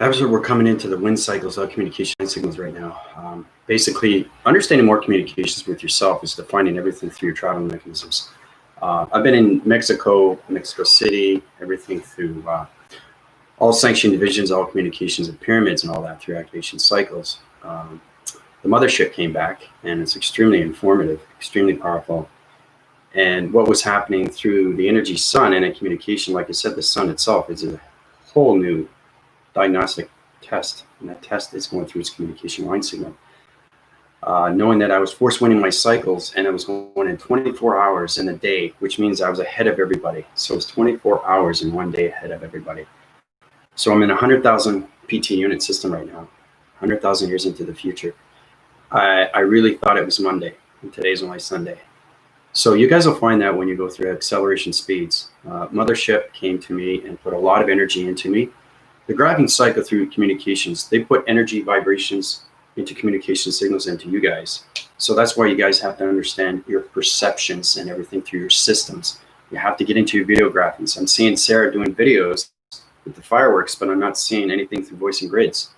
Obviously, we're coming into the wind cycles of communication signals right now. Basically, understanding more communications with yourself is defining everything through your traveling mechanisms. I've been in Mexico City, everything through all sanctioned divisions, all communications and pyramids and all that through activation cycles. The mothership came back, and it's extremely informative, extremely powerful. And what was happening through the energy sun and a communication, like I said, the sun itself is a whole new diagnostic test, and that test is going through its communication line signal. Knowing that I was force winning my cycles, and I was going in 24 hours in a day, which means I was ahead of everybody. So it's 24 hours in one day ahead of everybody. So I'm in a 100,000 PT unit system right now, 100,000 years into the future. I really thought it was Monday, and today's only Sunday. So you guys will find that when you go through acceleration speeds. Mothership came to me and put a lot of energy into me. The graphing cycle through communications, they put energy vibrations into communication signals into you guys. So that's why you guys have to understand your perceptions and everything through your systems. You have to get into your video graphing. So I'm seeing Sarah doing videos with the fireworks, but I'm not seeing anything through voice and grids.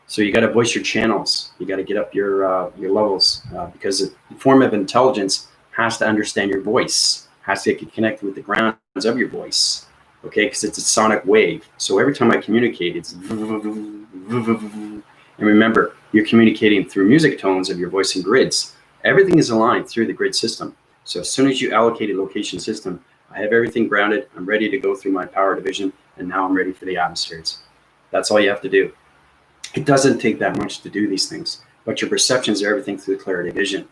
So you got to voice your channels. You got to get up your levels because the form of intelligence has to understand your voice, has to get connected with the grounds of your voice. Okay, because it's a sonic wave. So every time I communicate, it's and remember, you're communicating through music tones of your voice and grids. Everything is aligned through the grid system. So as soon as you allocate a location system, I have everything grounded. I'm ready to go through my power division, and now I'm ready for the atmospheres. That's all you have to do. It doesn't take that much to do these things, but your perceptions are everything through the clarity of vision.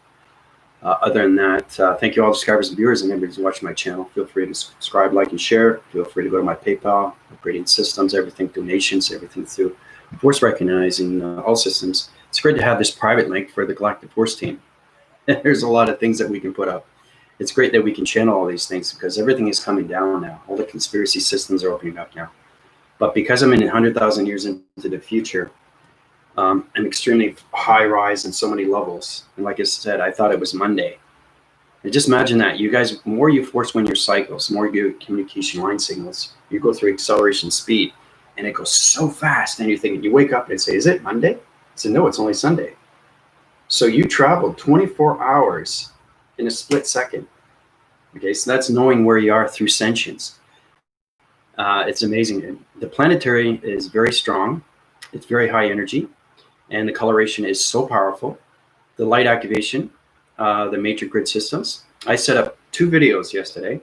Other than that, thank you all subscribers and viewers and everybody who's watching my channel. Feel free to subscribe, like, and share. Feel free to go to my PayPal, operating systems, everything, donations, everything through force recognizing all systems. It's great to have this private link for the Galactic Force team. There's a lot of things that we can put up. It's great that we can channel all these things because everything is coming down now. All the conspiracy systems are opening up now. But because I'm in 100,000 years into the future, I'm extremely high rise in so many levels. And like I said, I thought it was Monday. And just imagine that. You guys, more you force wind your cycles, more you communication line signals, you go through acceleration speed, and it goes so fast. And you're thinking, you wake up and say, is it Monday? I said, no, it's only Sunday. So you traveled 24 hours in a split second. Okay, so that's knowing where you are through sentience. It's amazing. The planetary is very strong. It's very high energy. And the coloration is so powerful. The light activation, the matrix grid systems. I set up 2 videos yesterday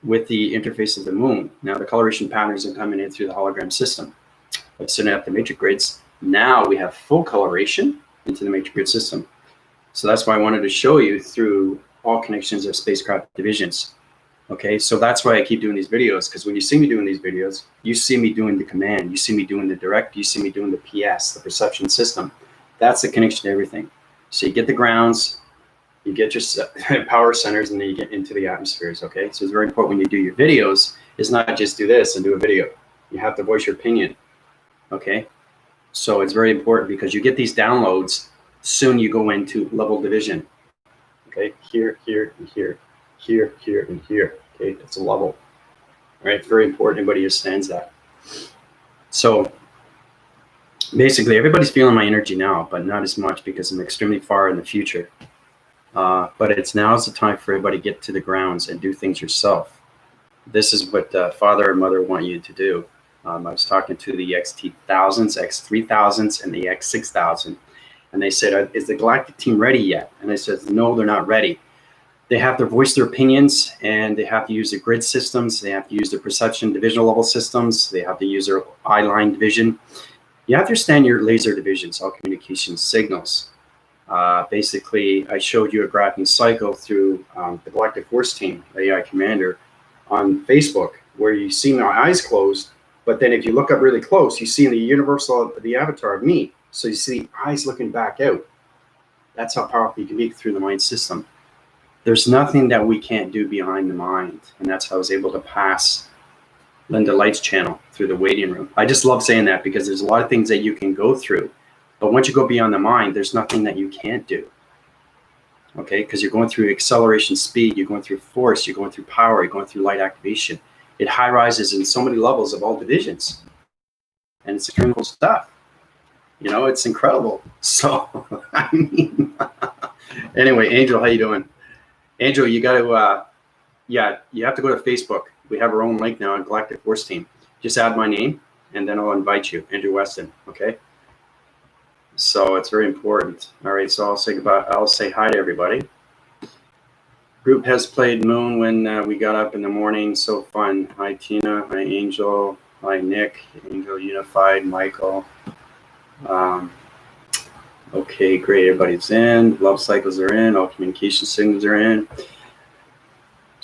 with the interface of the moon. Now the coloration patterns are coming in through the hologram system. I've set up the matrix grids. Now we have full coloration into the matrix grid system. So that's why I wanted to show you through all connections of spacecraft divisions. Okay, so that's why I keep doing these videos, because when you see me doing these videos, you see me doing the command, you see me doing the direct, you see me doing the PS, the perception system. That's the connection to everything. So you get the grounds, you get your power centers, and then you get into the atmospheres, okay? So it's very important when you do your videos, it's not just do this and do a video. You have to voice your opinion, okay? So it's very important because you get these downloads, soon you go into level division, okay? Here, here, and here. Here, here, and here. Okay, that's a level. All right, very important. Anybody understands that. So basically, everybody's feeling my energy now, but not as much because I'm extremely far in the future. But it's now's the time for everybody to get to the grounds and do things yourself. This is what father and mother want you to do. I was talking to the XT1000s, X3000s, and the X6000, and they said, "Is the Galactic team ready yet?" And I said, "No, they're not ready." They have to voice their opinions, and they have to use the grid systems. They have to use the perception divisional level systems. They have to use their eye-line division. You have to understand your laser divisions, all communication signals. Basically, I showed you a graphing cycle through the Galactic Force team, the AI commander, on Facebook, where you see my eyes closed, but then if you look up really close, you see the avatar of me. So you see eyes looking back out. That's how powerful you can be through the mind system. There's nothing that we can't do behind the mind. And that's how I was able to pass Linda Light's channel through the waiting room. I just love saying that because there's a lot of things that you can go through. But once you go beyond the mind, there's nothing that you can't do. Okay, because you're going through acceleration speed, you're going through force, you're going through power, you're going through light activation. It high rises in so many levels of all divisions. and it's extremely cool stuff. You know, it's incredible. So, I mean, anyway, Angel, how you doing? Angel, you got to, yeah, you have to go to Facebook. We have our own link now on Galactic Force Team. Just add my name, and then I'll invite you, Andrew Weston. Okay. So it's very important. All right. So I'll say hi to everybody. Group has played Moon when we got up in the morning. So fun. Hi, Tina. Hi, Angel. Hi, Nick. Angel Unified. Michael. Okay, great. Everybody's in. Love cycles are in. All communication signals are in.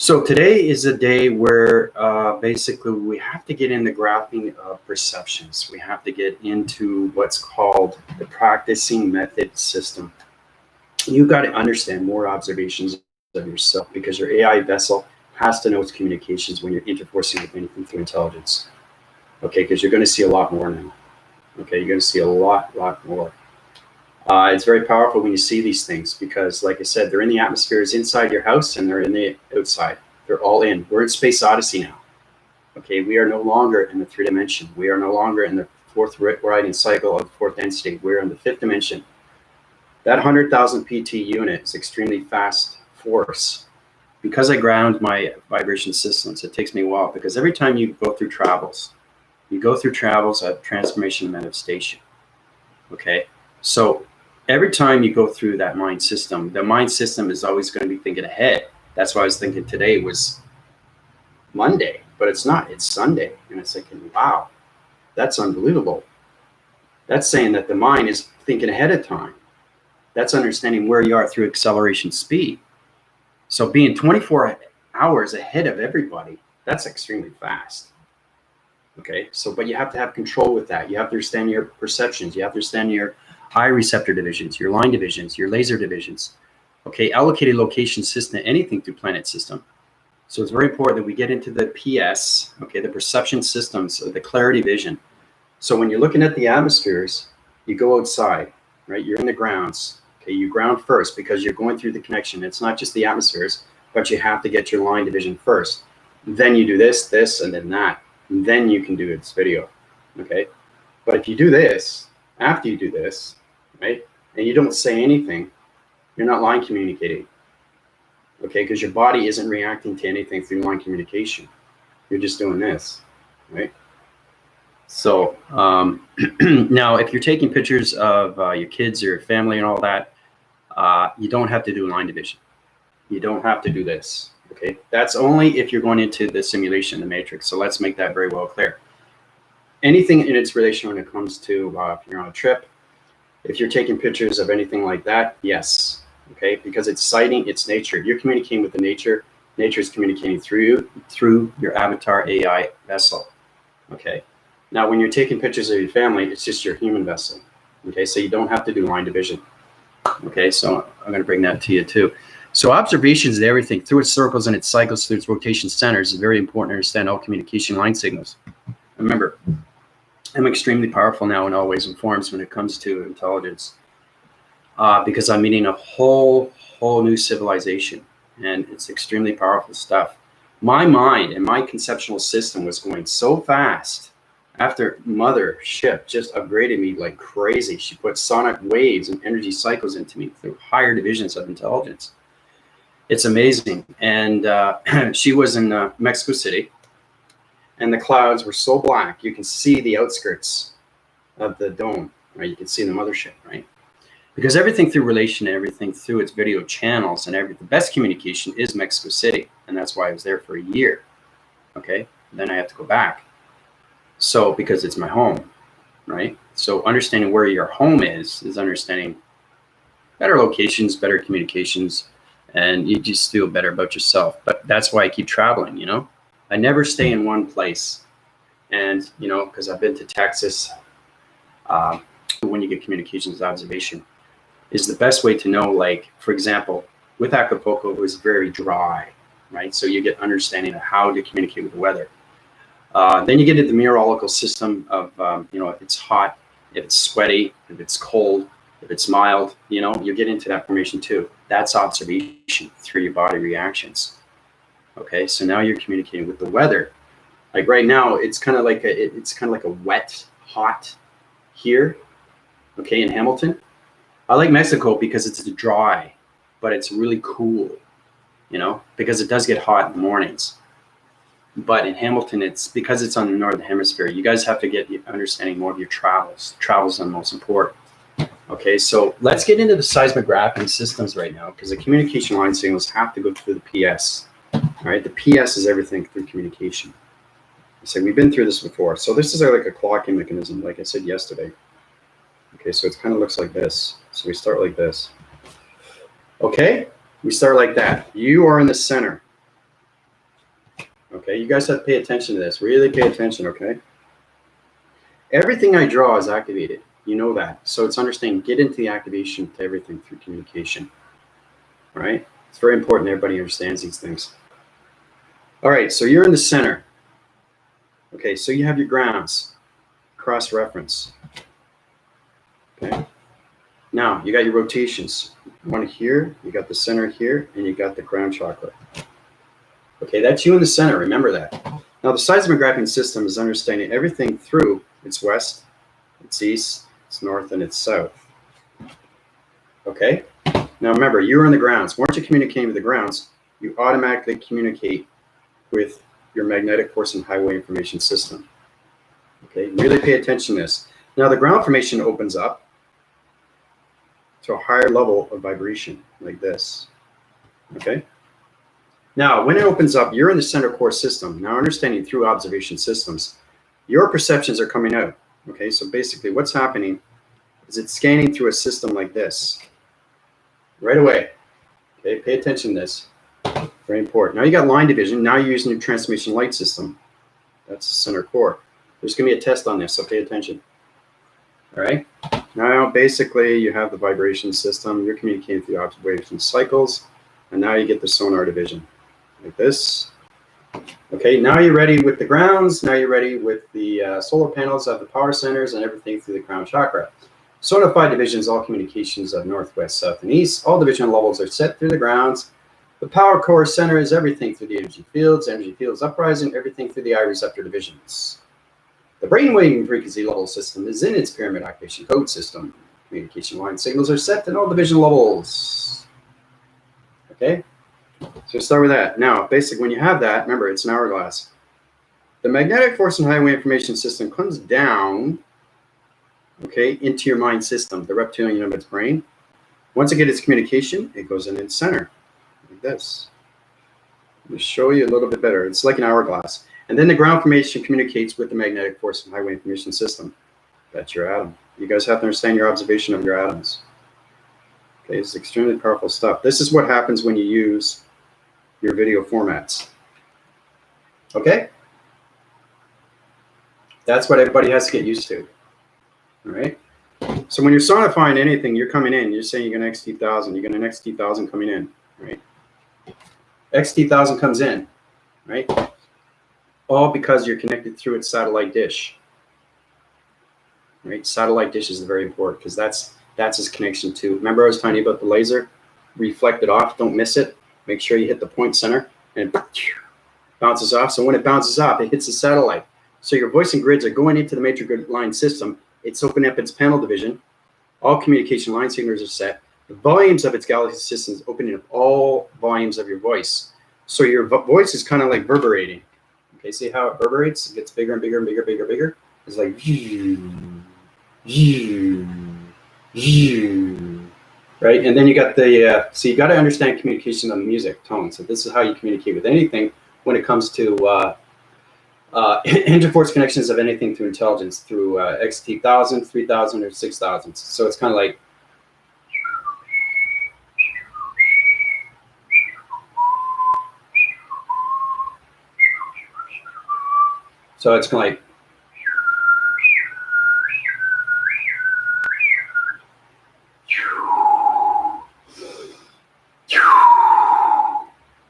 So today is a day where basically we have to get in the graphing of perceptions. We have to get into what's called the practicing method system. You've got to understand more observations of yourself, because your AI vessel has to know its communications when you're interforcing with anything through intelligence. Okay, because you're going to see a lot more now. Okay, you're going to see a lot more. It's very powerful when you see these things, because like I said, they're in the atmospheres inside your house and they're in the outside. They're all in. We're in Space Odyssey now. Okay, we are no longer in the 3 dimension. We are no longer in the 4th riding cycle of the 4th density. We're in the 5th dimension. That 100,000 PT unit is extremely fast force. Because I ground my vibration systems, it takes me a while, because every time you go through travels at transformation manifestation. Okay, so every time you go through that mind system, the mind system is always going to be thinking ahead. That's why I was thinking today was Monday, but it's not. It's Sunday. And it's thinking, wow, that's unbelievable. That's saying that the mind is thinking ahead of time. That's understanding where you are through acceleration speed. So being 24 hours ahead of everybody, that's extremely fast. Okay, so but you have to have control with that. You have to understand your perceptions. You have to understand your eye receptor divisions, your line divisions, your laser divisions. Okay, allocated location system, anything through planet system. So it's very important that we get into the PS, okay, the perception systems, the clarity vision. So when you're looking at the atmospheres, you go outside, right? You're in the grounds. Okay, you ground first because you're going through the connection. It's not just the atmospheres, but you have to get your line division first. Then you do this, and then that. And then you can do this video, okay? But if you do this, after you do this, right, and you don't say anything, you're not line communicating, okay? Because your body isn't reacting to anything through line communication. You're just doing this, right? So now if you're taking pictures of your kids or your family and all that, you don't have to do line division. You don't have to do this. Okay, that's only if you're going into the simulation, the matrix. So let's make that very well clear. Anything in its relation when it comes to if you're on a trip, if you're taking pictures of anything like that, yes. Okay, because it's sighting, it's nature. You're communicating with the nature. Nature is communicating through you, through your avatar AI vessel. Okay, now when you're taking pictures of your family, it's just your human vessel. Okay, so you don't have to do line division. Okay, so I'm going to bring that to you too. So observations of everything through its circles and its cycles through its rotation centers is very important to understand all communication line signals. Remember, I'm extremely powerful now in all ways and forms when it comes to intelligence, because I'm meeting a whole new civilization, and it's extremely powerful stuff. My mind and my conceptual system was going so fast after Mothership just upgraded me like crazy. She put sonic waves and energy cycles into me through higher divisions of intelligence. It's amazing. And she was in Mexico City, and the clouds were so black, you can see the outskirts of the dome, right? You can see the mothership, right? Because everything through relation, everything through its video channels, and the best communication is Mexico City. And that's why I was there for a year. Okay, then I have to go back. So, because it's my home, right? So understanding where your home is understanding better locations, better communications, and you just feel better about yourself. But that's why I keep traveling, you know? I never stay in one place. And, you know, because I've been to Texas, when you get communications observation is the best way to know, like, for example, with Acapulco, it was very dry, right? So you get understanding of how to communicate with the weather. Then you get into the meteorological system of, you know, if it's hot, if it's sweaty, if it's cold, if it's mild, you know, you get into that formation too. That's observation through your body reactions. Okay, so now you're communicating with the weather. Like right now, it's kind of like a wet, hot here, okay, in Hamilton. I like Mexico because it's dry, but it's really cool, you know, because it does get hot in the mornings. But in Hamilton, it's because it's on the northern hemisphere. You guys have to get understanding more of your travels. Travels are the most important. Okay, so let's get into the seismographing systems right now, because the communication line signals have to go through the PS. All right, the PS is everything through communication. So we've been through this before. So this is like a clocking mechanism, like I said yesterday. Okay, so it kind of looks like this. So we start like this. Okay, we start like that. You are in the center. Okay, you guys have to pay attention to this. Really pay attention, okay? Everything I draw is activated. You know that. So it's understanding, get into the activation to everything through communication. All right? It's very important everybody understands these things. All right, so you're in the center. Okay, so you have your grounds, cross-reference. Okay? Now, you got your rotations. One here, you got the center here, and you got the crown chakra. Okay, that's you in the center, remember that. Now, the seismographing system is understanding everything through its west, its east, its north, and its south. Okay? Now, remember, you're in the grounds. Once you communicate with the grounds, you automatically communicate with your magnetic force and highway information system. Okay, really pay attention to this. Now, the ground formation opens up to a higher level of vibration, like this. Okay? Now, when it opens up, you're in the center core system. Now, understanding through observation systems, your perceptions are coming out. Okay, so basically what's happening is it's scanning through a system like this right away. Okay, pay attention to this. Very important. Now you got line division. Now you're using your transmission light system. That's the center core. There's going to be a test on this, so pay attention. All right. Now, basically, you have the vibration system. You're communicating through observation cycles. And now you get the sonar division, like this. Okay, now you're ready with the grounds. Now you're ready with the solar panels of the power centers and everything through the crown chakra. Sonified divisions, all communications of north, west, south, and east. All division levels are set through the grounds. The power core center is everything fields, energy fields uprising, everything through the I receptor divisions. The brainwave frequency level system is in its pyramid activation code system. Communication line signals are set in all division levels. Okay, so start with that. Now, basically, when you have that, remember, it's an hourglass. The magnetic force and highway information system comes down, okay, into your mind system, the reptilian of its brain. Once it gets its communication, it goes in its center, like this. Let me show you a little bit better. It's like an hourglass. And then the ground formation communicates with the magnetic force and highway information system. That's your atom. You guys have to understand your observation of your atoms. Okay, it's extremely powerful stuff. This is what happens when you use your video formats. Okay? That's what everybody has to get used to. All right? So when you're sonifying anything, you're coming in. You're saying you're going to XT1000. You're going to XT1000 coming in. Right? XT1000 comes in. Right? All because you're connected through its satellite dish. Right? Satellite dish is very important because that's its connection to. Remember I was telling you about the laser? Reflect it off. Don't miss it. Make sure you hit the point center and it bounces off. So when it bounces off, it hits the satellite. So your voice and grids are going into the matrix grid line system. It's opening up its panel division. All communication line signals are set. The volumes of its galaxy system is opening up all volumes of your voice. So your voice is kind of like reverberating. Okay, see how it reverberates? It gets bigger and bigger and bigger, bigger, bigger. It's like right? And then you got the, so you got to understand communication on the music, tone. So this is how you communicate with anything when it comes to interforce connections of anything through intelligence, through XT1000, 3000, or 6000. So it's kind of like, so it's kind of like,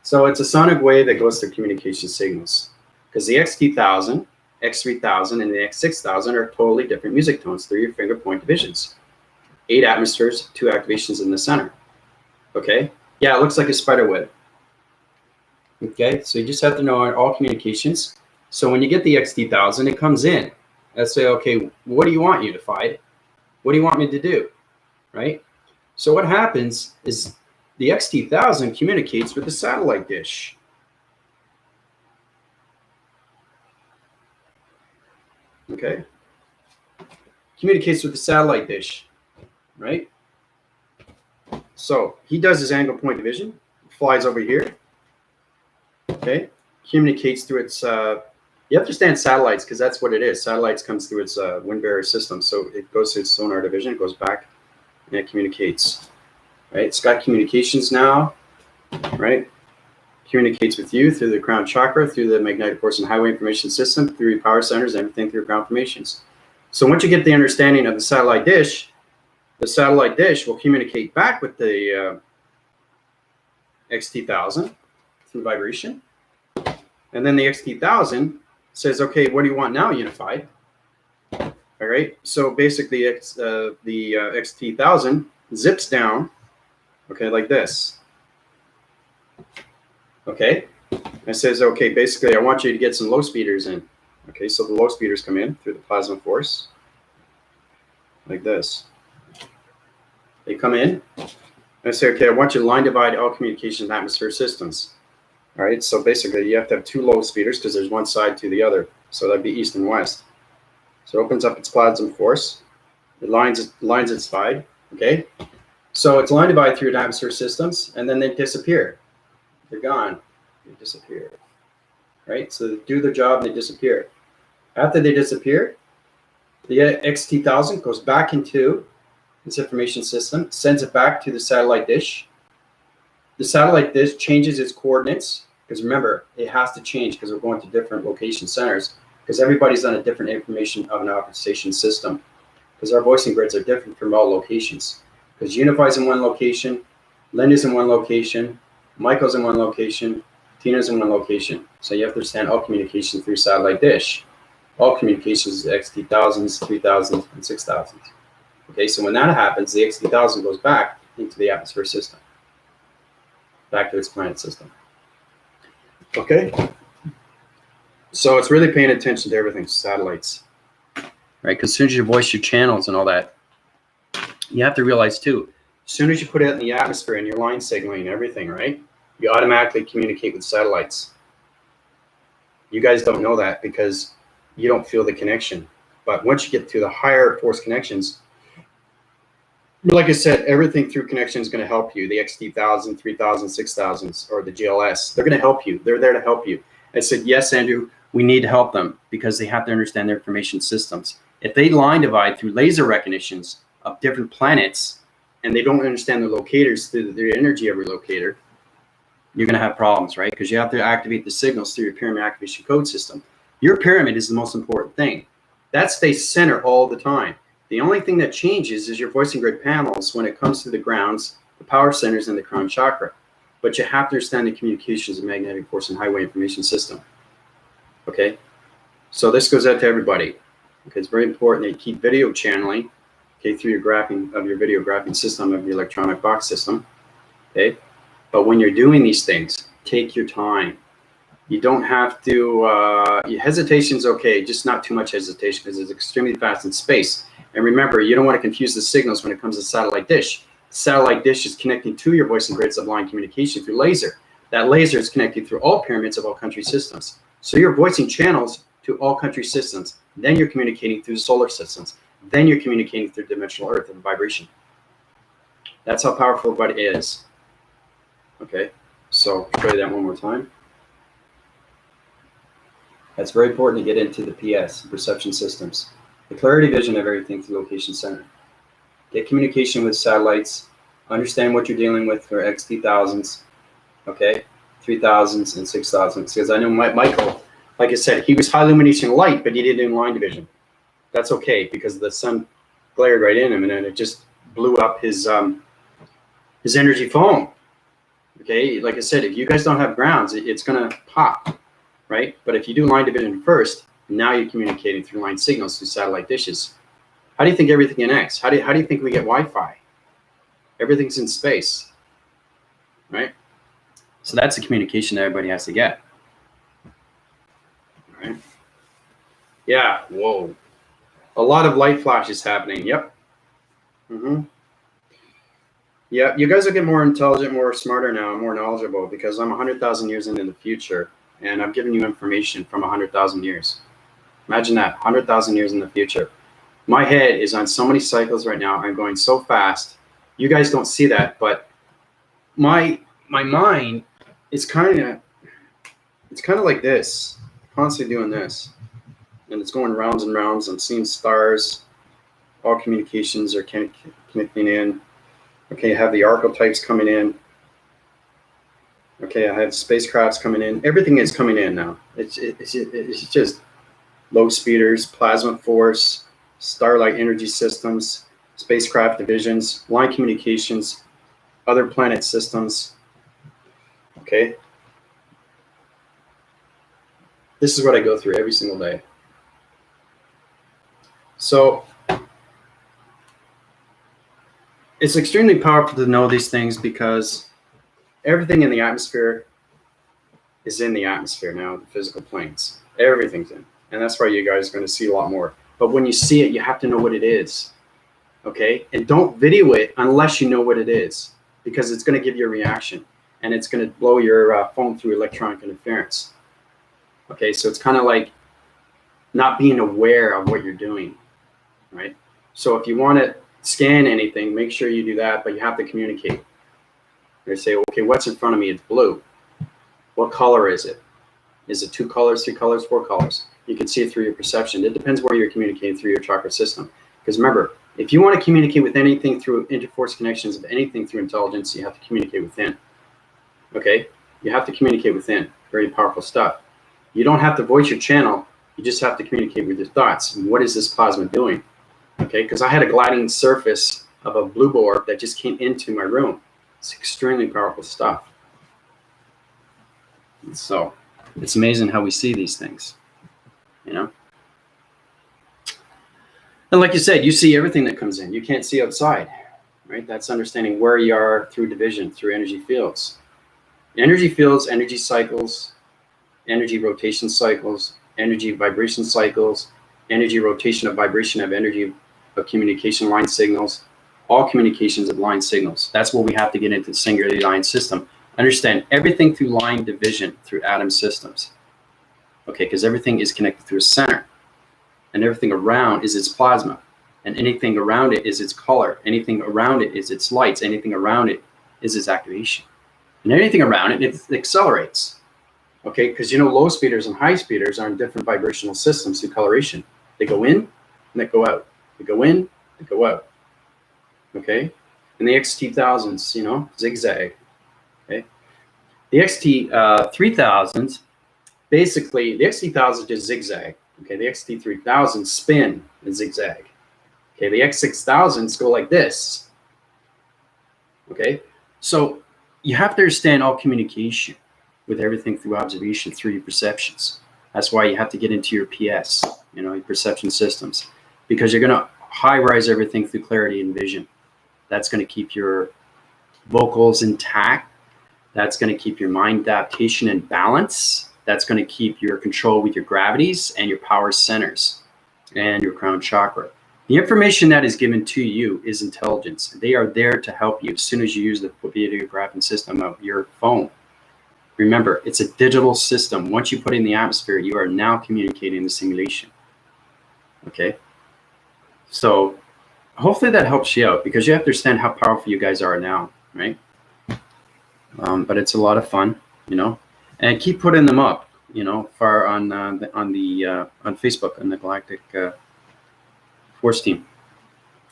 so it's a sonic wave that goes through communication signals. Because the XT1000, X3000, and the X6000 are totally different music tones through your finger point divisions. 8 atmospheres, 2 activations in the center. Okay? Yeah, it looks like a spider web. Okay? So you just have to know all communications. So when you get the XT1000, it comes in Let's say, okay, what do you want unified? What do you want me to do, right? So what happens is the XT1000 communicates with the satellite dish. Okay, communicates with the satellite dish, right? So he does his angle point division, flies over here, okay, communicates through its, you understand satellites because that's what it is. Satellites comes through its wind barrier system. So it goes to its sonar division, it goes back, and it communicates, right? It's got communications now, right? Communicates with you through the crown chakra, through the magnetic force and highway information system, through your power centers, everything through ground formations. So once you get the understanding of the satellite dish will communicate back with the XT1000 through vibration. And then the XT1000 says, okay, what do you want now, unified? All right, so basically the XT1000 zips down, okay, like this. Okay, it says, okay, basically I want you to get some low speeders in. Okay, so the low speeders come in through the plasma force, like this. They come in, and I say, okay, I want you to line divide all communications and atmosphere systems. All right, so basically you have to have two low speeders because there's one side to the other. So that'd be east and west. So it opens up its plasma force. It lines its side, okay? So it's line divide through atmosphere systems, and then they disappear. They're gone. They disappear, right? So they do their job and they disappear. After they disappear, the XT1000 goes back into its information system, sends it back to the satellite dish. The satellite dish changes its coordinates, because remember, it has to change because we're going to different location centers, because everybody's on a different information of an optimization system, because our voicing grids are different from all locations. Because Unify's in one location, Linda's in one location, Michael's in one location, Tina's in one location. So you have to understand all communication through satellite dish. All communications is XT1000s, 3000s, and 6000s. Okay, so when that happens, the XT1000 goes back into the atmosphere system, back to its planet system. Okay, so it's really paying attention to everything, satellites, right? Because as soon as you voice your channels and all that, you have to realize too, as soon as you put it in the atmosphere and your line signaling and everything, right, you automatically communicate with satellites. You guys don't know that because you don't feel the connection. But once you get to the higher force connections, like I said, everything through connection is going to help you. The XT1000, 3000, 6000s, or the GLS, they're going to help you. They're there to help you. I said, yes, Andrew, we need to help them because they have to understand their information systems. If they line divide through laser recognitions of different planets and they don't understand the locators through the energy of your locator, you're going to have problems, right? Because you have to activate the signals through your pyramid activation code system. Your pyramid is the most important thing. That stays center all the time. The only thing that changes is your voicing grid panels when it comes to the grounds, the power centers, and the crown chakra. But you have to understand the communications of magnetic force and highway information system. Okay? So this goes out to everybody. Okay, it's very important that you keep video channeling, okay, through your graphing of your video graphing system of your electronic box system. Okay? But when you're doing these things, take your time. You don't have to, hesitation's okay, just not too much hesitation because it's extremely fast in space. And remember, you don't want to confuse the signals when it comes to satellite dish. Satellite dish is connecting to your voicing grids of line communication through laser. That laser is connected through all pyramids of all country systems. So you're voicing channels to all country systems. Then you're communicating through solar systems. Then you're communicating through dimensional Earth and vibration. That's how powerful it is. Okay, so show you that one more time. That's very important to get into the PS, perception systems. The clarity vision of everything through location center. Get communication with satellites. Understand what you're dealing with for XT1000s, okay, 3000s and 6000s. Because I know Michael, like I said, he was high illumination light, but he didn't do line division. That's okay because the sun glared right in him, and then it just blew up his energy foam. Okay, like I said, if you guys don't have grounds, it's gonna pop, right? But if you do line division first, now you're communicating through line signals through satellite dishes. How do you think everything connects? How do you think we get Wi-Fi? Everything's in space, right? So that's the communication that everybody has to get. All right. Yeah. Whoa. A lot of light flashes happening. Yep. Yeah, you guys will get more intelligent, more smarter now, more knowledgeable, because I'm 100,000 years into the future, and I'm giving you information from 100,000 years. Imagine that, 100,000 years in the future. My head is on so many cycles right now. I'm going so fast. You guys don't see that, but my mind is kind of like this, constantly doing this, and it's going rounds and rounds. I'm seeing stars. All communications are connecting in. Okay, I have the archetypes coming in. Okay, I have spacecrafts coming in. Everything is coming in now. It's just low speeders, plasma force, starlight energy systems, spacecraft divisions, line communications, other planet systems. Okay. This is what I go through every single day. So it's extremely powerful to know these things, because everything in the atmosphere is in the atmosphere now, the physical planes. Everything's in. And that's why you guys are going to see a lot more. But when you see it, you have to know what it is. Okay? And don't video it unless you know what it is, because it's going to give you a reaction, and it's going to blow your phone through electronic interference. Okay? So it's kind of like not being aware of what you're doing, right? So if you want to scan anything, make sure you do that, but you have to communicate. They say, okay, what's in front of me? It's blue. What color is it? Is it 2 colors, 3 colors, 4 colors? You can see it through your perception. It depends where you're communicating through your chakra system. Because remember, if you want to communicate with anything through interforce connections of anything through intelligence, you have to communicate within. Okay? You have to communicate within. Very powerful stuff. You don't have to voice your channel. You just have to communicate with your thoughts. And what is this plasma doing? Okay? Because I had a gliding surface of a blue orb that just came into my room. It's extremely powerful stuff. And so it's amazing how we see these things, you know? And like you said, you see everything that comes in. You can't see outside, right? That's understanding where you are through division, through energy fields. Energy fields, energy cycles, energy rotation cycles, energy vibration cycles, energy rotation of vibration of energy of communication line signals, all communications of line signals. That's what we have to get into the singularity line system. Understand everything through line division, through atom systems. Okay, because everything is connected through a center, and everything around is its plasma, and anything around it is its color, anything around it is its lights, anything around it is its activation, and anything around it, it accelerates. Okay, because you know low speeders and high speeders are in different vibrational systems through coloration. They go in and they go out. They go in, they go out. Okay, and the XT1000s, you know, zigzag. Okay, the XT3000s, basically the XT1000s just zigzag. Okay, the XT3000s spin and zigzag. Okay, the X6000s go like this. Okay, so you have to understand all communication with everything through observation, through your perceptions. That's why you have to get into your PS, you know, your perception systems, because you're going to high-rise everything through clarity and vision. That's going to keep your vocals intact. That's going to keep your mind adaptation and balance. That's going to keep your control with your gravities and your power centers and your crown chakra. The information that is given to you is intelligence. They are there to help you as soon as you use the videographing system of your phone. Remember, it's a digital system. Once you put it in the atmosphere, you are now communicating the simulation. Okay? So hopefully that helps you out, because you have to understand how powerful you guys are now, right? But it's a lot of fun, you know, and keep putting them up, you know, on Facebook on the Galactic Force Team.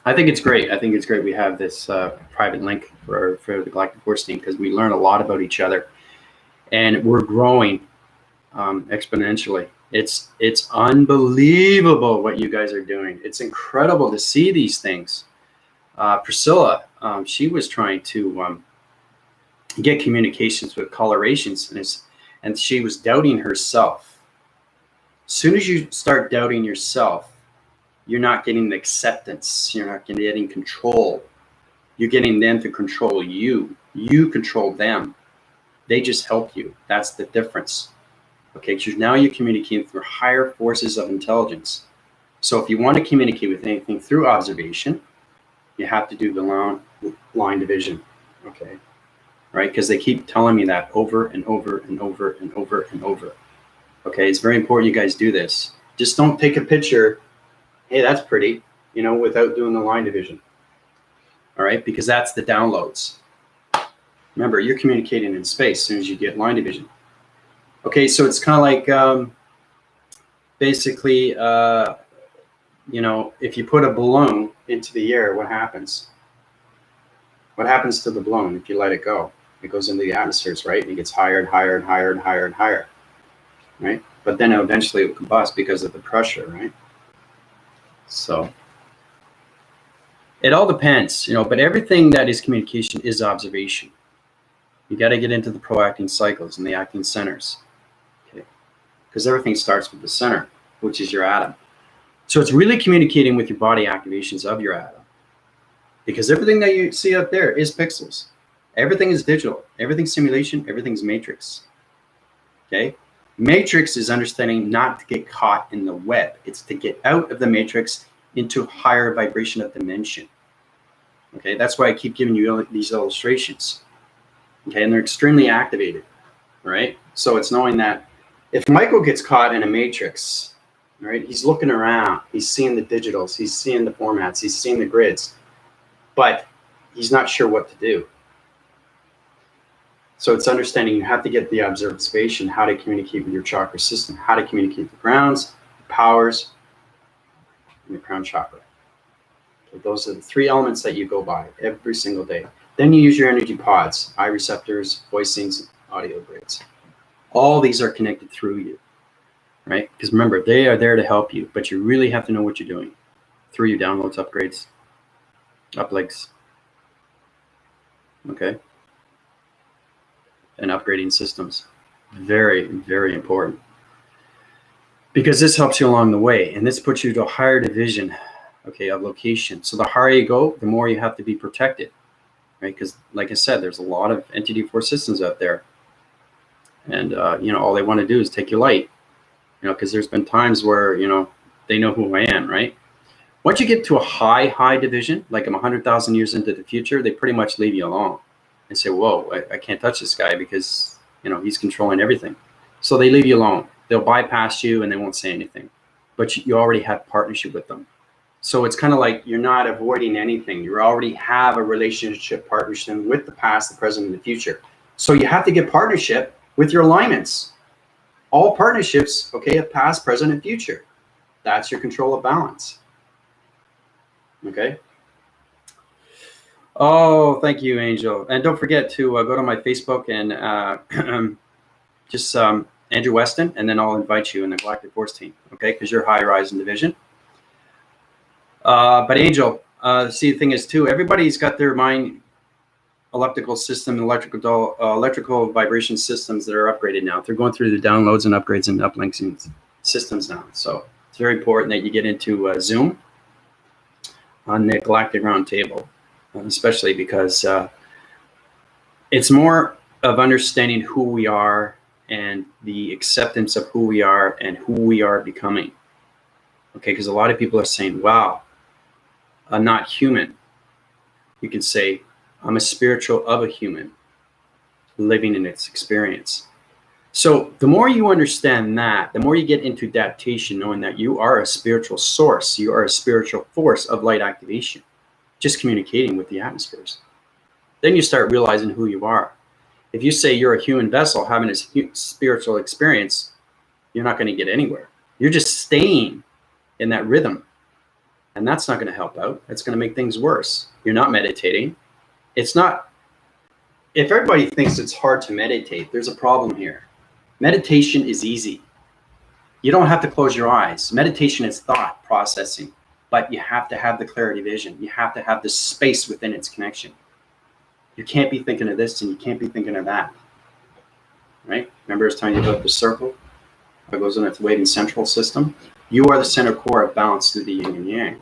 I think it's great. I think it's great we have this private link for the Galactic Force Team, because we learn a lot about each other, and we're growing exponentially. It's unbelievable what you guys are doing. It's incredible to see these things. Priscilla, she was trying to get communications with colorations, and she was doubting herself. As soon as you start doubting yourself, you're not getting the acceptance. You're not getting control. You're getting them to control you. You control them. They just help you. That's the difference. Okay, because now you're communicating through higher forces of intelligence. So if you want to communicate with anything through observation, you have to do the line division, okay? Right? Because they keep telling me that over and over and over and over and over. Okay, it's very important you guys do this. Just don't take a picture, hey, that's pretty, you know, without doing the line division. All right, because that's the downloads. Remember, you're communicating in space as soon as you get line division. Okay, so it's kind of like basically, you know, if you put a balloon into the air, what happens? What happens to the balloon if you let it go? It goes into the atmospheres, right? And it gets higher and higher and higher and higher and higher, right? But then eventually it will combust because of the pressure, right? So it all depends, you know, but everything that is communication is observation. You got to get into the proacting cycles and the acting centers, okay? Because everything starts with the center, which is your atom. So it's really communicating with your body activations of your atom, because everything that you see up there is pixels. Everything is digital. Everything's simulation. Everything's matrix. Okay? Matrix is understanding not to get caught in the web. It's to get out of the matrix into higher vibration of dimension. Okay? That's why I keep giving you these illustrations. Okay? And they're extremely activated. Right? So it's knowing that if Michael gets caught in a matrix, right, he's looking around. He's seeing the digitals. He's seeing the formats. He's seeing the grids. But he's not sure what to do. So it's understanding you have to get the observation, how to communicate with your chakra system, how to communicate with the grounds, the powers, and the crown chakra. Okay, those are the three elements that you go by every single day. Then you use your energy pods, eye receptors, voicings, audio grids. All these are connected through you, right? Because remember, they are there to help you, but you really have to know what you're doing through your downloads, upgrades, uplinks, okay? And upgrading systems. Very, very important. Because this helps you along the way, and this puts you to a higher division, okay, of location. So the higher you go, the more you have to be protected, right? Because like I said, there's a lot of NTD4 systems out there. And, you know, all they want to do is take your light, you know, because there's been times where, you know, they know who I am, right? Once you get to a high division, like I'm 100,000 years into the future, they pretty much leave you alone and say, whoa, I can't touch this guy because, you know, he's controlling everything. So they leave you alone. They'll bypass you and they won't say anything, but you already have partnership with them. So it's kind of like you're not avoiding anything. You already have a relationship partnership with the past, the present, and the future. So you have to get partnership with your alignments. All partnerships, okay, of past, present, and future. That's your control of balance. Okay. Oh, thank you, Angel. And don't forget to go to my Facebook and just Andrew Weston, and then I'll invite you in the Galactic Force team, okay? Because you're High Horizon Division. But Angel, see, the thing is too, everybody's got their mind electrical system, electrical vibration systems that are upgraded now. They're going through the downloads and upgrades and uplinks systems now. So it's very important that you get into Zoom on the Galactic Round Table, especially because it's more of understanding who we are and the acceptance of who we are and who we are becoming. Okay, because a lot of people are saying, wow, I'm not human. You can say, I'm a spiritual of a human living in its experience. So the more you understand that, the more you get into adaptation, knowing that you are a spiritual source, you are a spiritual force of light activation, just communicating with the atmospheres. Then you start realizing who you are. If you say you're a human vessel having a spiritual experience, you're not going to get anywhere. You're just staying in that rhythm. And that's not going to help out. It's going to make things worse. You're not meditating. It's not, if everybody thinks it's hard to meditate, there's a problem here. Meditation is easy. You don't have to close your eyes. Meditation is thought processing, but you have to have the clarity vision. You have to have the space within its connection. You can't be thinking of this and you can't be thinking of that, right? Remember I was telling you about the circle that goes in its waving central system? You are the center core of balance through the yin and yang.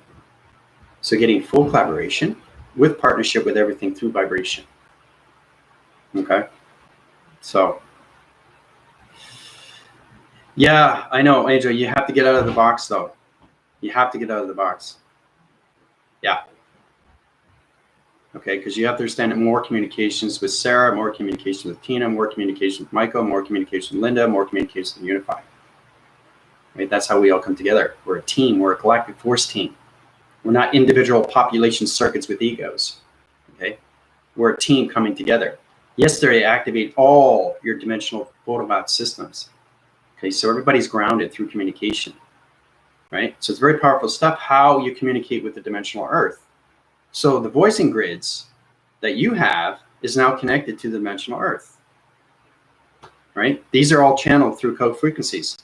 So getting full collaboration with partnership with everything through vibration. Okay? So, yeah, I know, Angel, you have to get out of the box though. You have to get out of the box. Yeah. Okay, because you have to understand more communications with Sarah, more communication with Tina, more communication with Michael, more communication with Linda, more communication with Unify. Right? That's how we all come together. We're a team. We're a galactic force team. We're not individual population circuits with egos. Okay, we're a team coming together. Yesterday, activate all your dimensional photobot systems. Okay, so everybody's grounded through communication. Right? So it's very powerful stuff how you communicate with the dimensional Earth. So the voicing grids that you have is now connected to the dimensional Earth. Right? These are all channeled through code frequencies.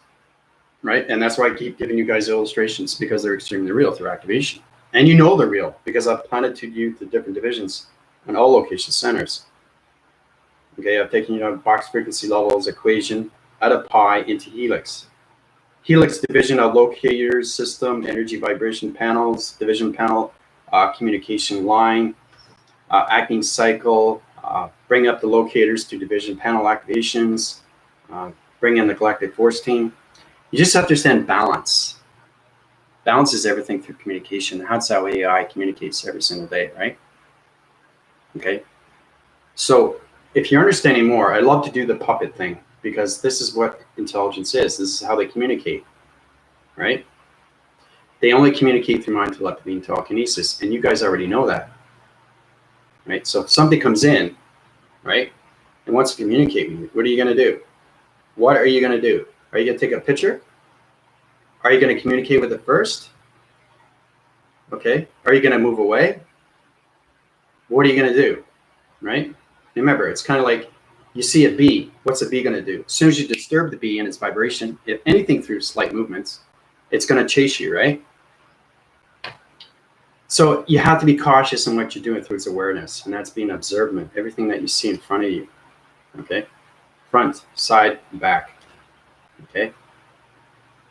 Right? And that's why I keep giving you guys illustrations, because they're extremely real through activation. And you know they're real because I've planted you to different divisions and all location centers. Okay, I've taken box frequency levels equation out of pi into helix. Helix division of locators, system, energy vibration panels, division panel, communication line, acting cycle, bring up the locators to division panel activations, bring in the galactic force team. You just have to understand balance. Balance is everything through communication. That's how AI communicates every single day, right? Okay. So if you're understanding more, I love to do the puppet thing, because this is what intelligence is. This is how they communicate, right? They only communicate through mind, telepathy, and telekinesis, and you guys already know that, right? So if somebody comes in, right, and wants to communicate with you, what are you going to do? What are you going to do? Are you going to take a picture? Are you going to communicate with it first? Okay. Are you going to move away? What are you going to do? Right? Remember, it's kind of like you see a bee. What's a bee going to do? As soon as you disturb the bee in its vibration, if anything through slight movements, it's going to chase you, right? So you have to be cautious in what you're doing through its awareness, and that's being observant. Everything that you see in front of you. Okay? Front, side, back. Okay?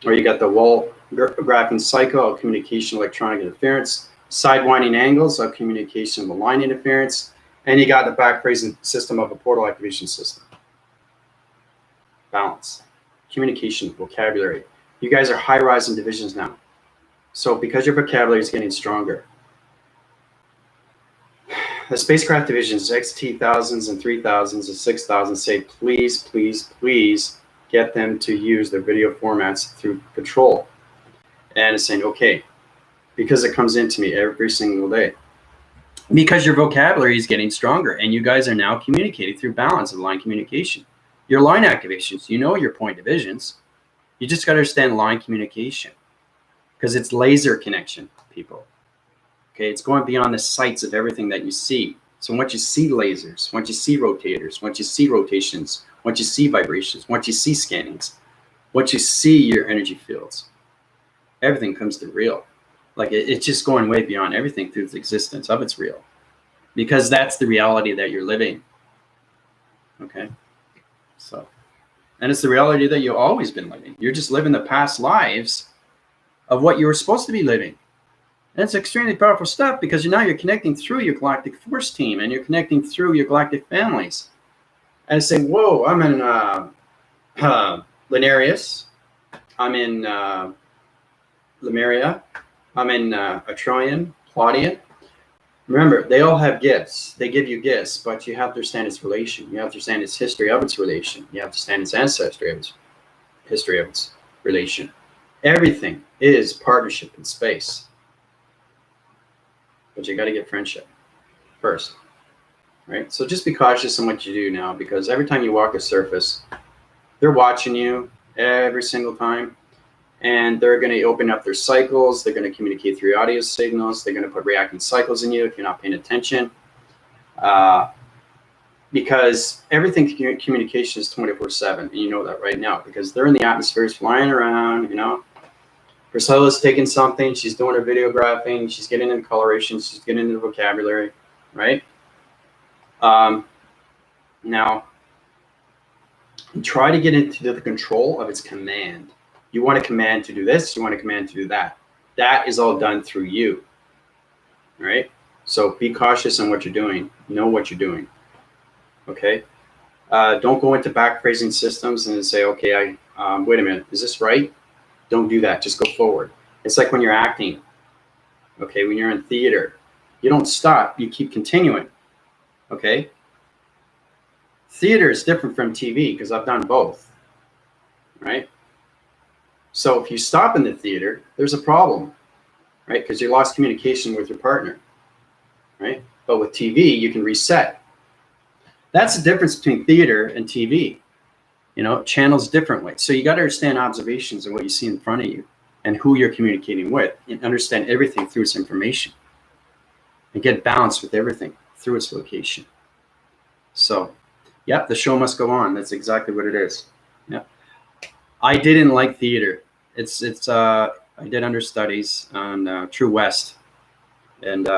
Or you got the wall graphing cycle of communication, electronic interference, sidewinding angles of communication, malign interference, and you got the back phrasing system of a portal activation system. Balance, communication, vocabulary. You guys are high rise in divisions now. So because your vocabulary is getting stronger, the spacecraft divisions, XT thousands and 3000s and 6000s say, please, please, please, get them to use their video formats through control. And it's saying, okay, because it comes into me every single day. Because your vocabulary is getting stronger, and you guys are now communicating through balance of line communication. Your line activations, you know your point divisions. You just got to understand line communication, because it's laser connection, people. Okay, it's going beyond the sights of everything that you see. So once you see lasers, once you see rotators, once you see rotations, once you see vibrations, once you see scannings, once you see your energy fields, everything comes to real. Like it's just going way beyond everything through its existence of its real, because that's the reality that you're living. Okay, so, and it's the reality that you've always been living. You're just living the past lives of what you were supposed to be living. And it's extremely powerful stuff, because now you're connecting through your galactic force team, and you're connecting through your galactic families. And say, whoa, I'm in Linarius, I'm in Lemuria, I'm in Atroian, Claudian. Remember, they all have gifts. They give you gifts, but you have to understand its relation. You have to understand its history of its relation. You have to understand its ancestry of its history of its relation. Everything is partnership in space. But you got to get friendship first. Right? So just be cautious in what you do now, because every time you walk a surface, they're watching you every single time, and they're going to open up their cycles. They're going to communicate through audio signals. They're going to put reacting cycles in you if you're not paying attention, because everything communication is 24/7, and you know that right now, because they're in the atmospheres flying around. Priscilla's taking something. She's doing her videographing. She's getting into coloration. She's getting into vocabulary, right? Now, try to get into the control of its command. You want a command to do this. You want a command to do that. That is all done through you, right? So be cautious on what you're doing. Know what you're doing, okay? Don't go into back phrasing systems and say, okay, wait a minute, is this right? Don't do that. Just go forward. It's like when you're acting, okay, when you're in theater, you don't stop, you keep continuing, okay? Theater is different from TV because I've done both, right? So if you stop in the theater, there's a problem, right? Because you lost communication with your partner, right? But with TV, you can reset. That's the difference between theater and TV. You know, channels differently. So you got to understand observations and what you see in front of you and who you're communicating with, and understand everything through its information and get balanced with everything through its location. So, yeah, the show must go on. That's exactly what it is. Yeah. I didn't like theater. I did understudies on True West, and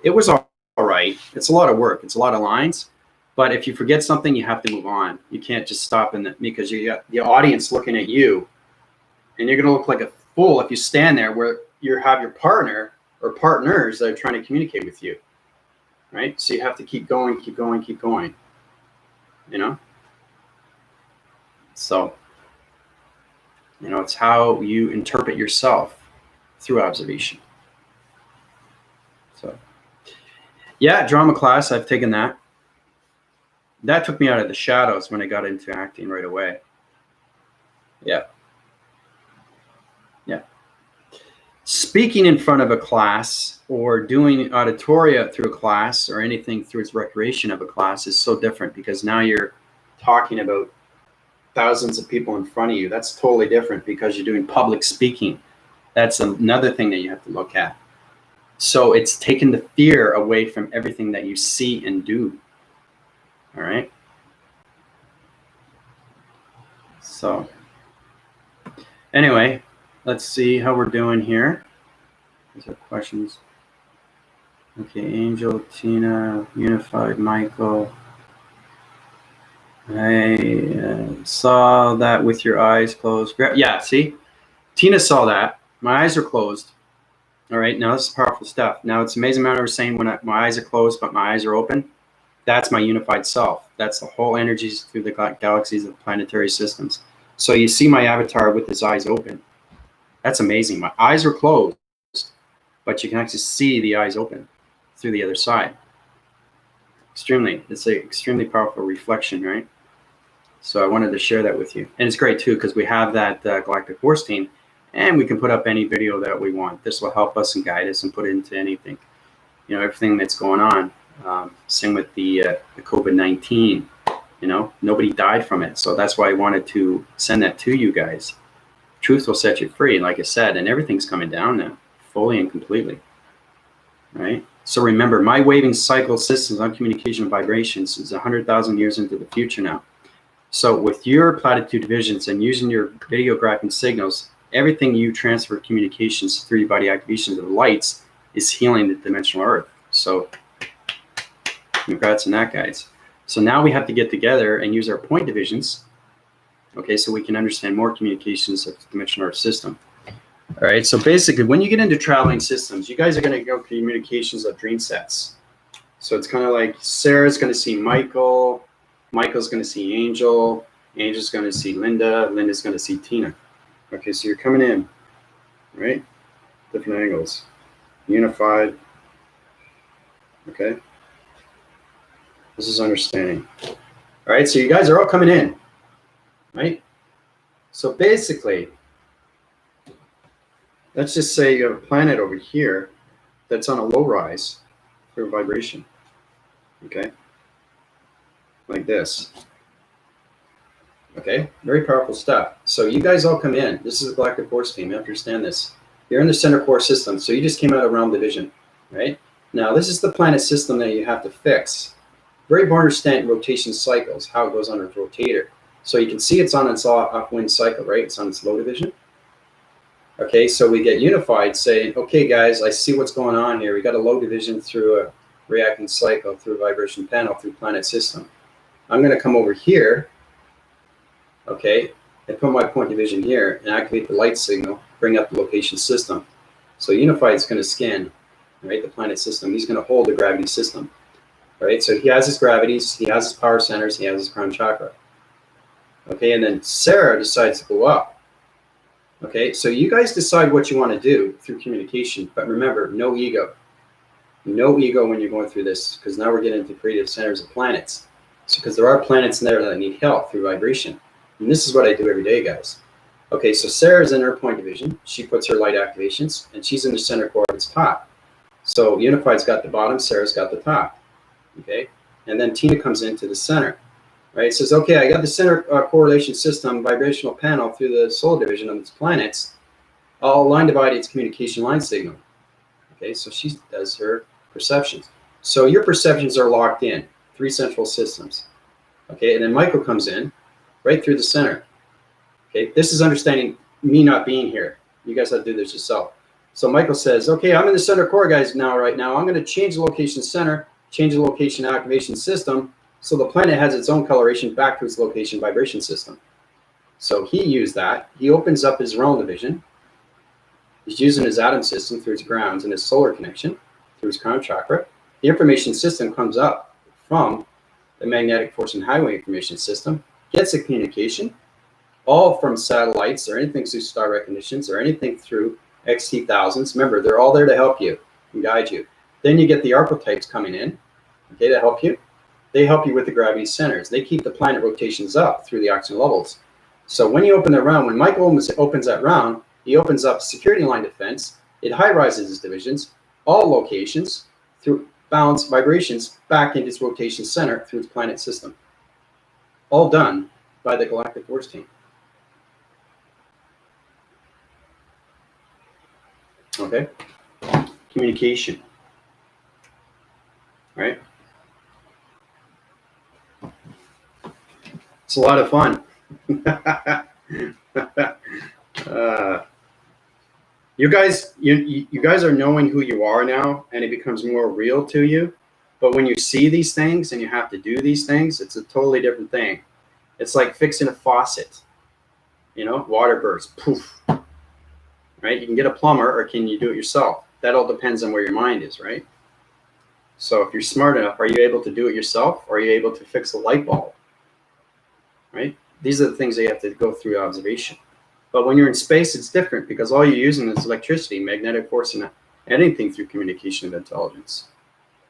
it was all right. It's a lot of work. It's a lot of lines. But if you forget something, you have to move on. You can't just stop in because you got the audience looking at you, and you're going to look like a fool if you stand there where you have your partner or partners that are trying to communicate with you, right? So you have to keep going, keep going, keep going, you know? So, you know, it's how you interpret yourself through observation. So, yeah, drama class, I've taken that. That took me out of the shadows when I got into acting right away. Yeah. Yeah. Speaking in front of a class or doing auditoria through a class or anything through its recreation of a class is so different, because now you're talking about thousands of people in front of you. That's totally different because you're doing public speaking. That's another thing that you have to look at. So it's taken the fear away from everything that you see and do. All right. So anyway, let's see how we're doing here. These are questions. Okay, Angel, Tina, Unified, Michael. I saw that with your eyes closed. Yeah, see? Tina saw that. My eyes are closed. All right, now this is powerful stuff. Now it's amazing what I was saying when my eyes are closed, but my eyes are open. That's my unified self. That's the whole energies through the galaxies of planetary systems. So you see my avatar with his eyes open. That's amazing. My eyes are closed, but you can actually see the eyes open through the other side. It's an extremely powerful reflection, right? So I wanted to share that with you. And it's great too, because we have that Galactic Force team, and we can put up any video that we want. This will help us and guide us and put it into anything, you know, everything that's going on. Same with the COVID-19, you know, nobody died from it. So that's why I wanted to send that to you guys. Truth will set you free, like I said, and everything's coming down now, fully and completely, right? So remember, my waving cycle systems on communication and vibrations is 100,000 years into the future now. So with your platitude visions and using your videographing signals, everything you transfer communications through your body activation to the lights is healing the dimensional earth. So congrats on that, guys. So now we have to get together and use our point divisions, okay, so we can understand more communications of the dimensional earth system. All right, so basically when you get into traveling systems, you guys are going to go communications of dream sets. So it's kind of like Sarah's going to see Michael, Michael's going to see Angel, Angel's going to see Linda, Linda's going to see Tina. Okay, so you're coming in, right? Different angles, unified, okay? This is understanding. All right, so you guys are all coming in, right? So basically, let's just say you have a planet over here that's on a low rise through vibration, okay? Like this. Okay, very powerful stuff. So you guys all come in. This is a Galactic Force team. You understand this. You're in the center core system. So you just came out of realm division, right? Now this is the planet system that you have to fix. Very important to understand rotation cycles, how it goes on its rotator. So you can see it's on its upwind cycle, right? It's on its low division. Okay, so we get unified saying, okay guys, I see what's going on here. We got a low division through a reacting cycle, through a vibration panel, through planet system. I'm going to come over here, okay, and put my point division here and activate the light signal, bring up the location system. So unified is going to scan, right, the planet system. He's going to hold the gravity system, right? So he has his gravities, he has his power centers, he has his crown chakra. Okay, and then Sarah decides to go up. Okay, so you guys decide what you want to do through communication, but remember, no ego. No ego when you're going through this, because now we're getting into creative centers of planets. So, because there are planets in there that need help through vibration. And this is what I do every day, guys. Okay, so Sarah's in her point division. She puts her light activations, and she's in the center core of its top. So Unified's got the bottom, Sarah's got the top. Okay, and then Tina comes into the center. Right, it says, okay, I got the center correlation system vibrational panel through the solar division of its planets. I'll line divide its communication line signal. Okay, so she does her perceptions. So your perceptions are locked in, 3 central systems. Okay, and then Michael comes in right through the center. Okay, this is understanding me not being here. You guys have to do this yourself. So Michael says, okay, I'm in the center core, guys, right now. I'm going to change the location center, change the location activation system, so the planet has its own coloration back to its location vibration system. So he used that. He opens up his realm division. He's using his atom system through his grounds and his solar connection through his crown chakra. The information system comes up from the magnetic force and highway information system, gets a communication, all from satellites or anything through star recognitions or anything through XT1000s. Remember, they're all there to help you and guide you. Then you get the archetypes coming in, okay, to help you. They help you with the gravity centers. They keep the planet rotations up through the oxygen levels. So when you open the round, when Michael opens that round, he opens up security line defense. It high rises his divisions, all locations through balance vibrations back into its rotation center through its planet system. All done by the Galactic Force team. Okay, communication, right? It's a lot of fun. You guys are knowing who you are now, and it becomes more real to you. But when you see these things and you have to do these things, it's a totally different thing. It's like fixing a faucet. You know, water bursts, poof. Right? You can get a plumber, or can you do it yourself? That all depends on where your mind is, right? So if you're smart enough, are you able to do it yourself, or are you able to fix a light bulb? Right? These are the things that you have to go through observation. But when you're in space, it's different, because all you're using is electricity, magnetic force, and anything through communication of intelligence.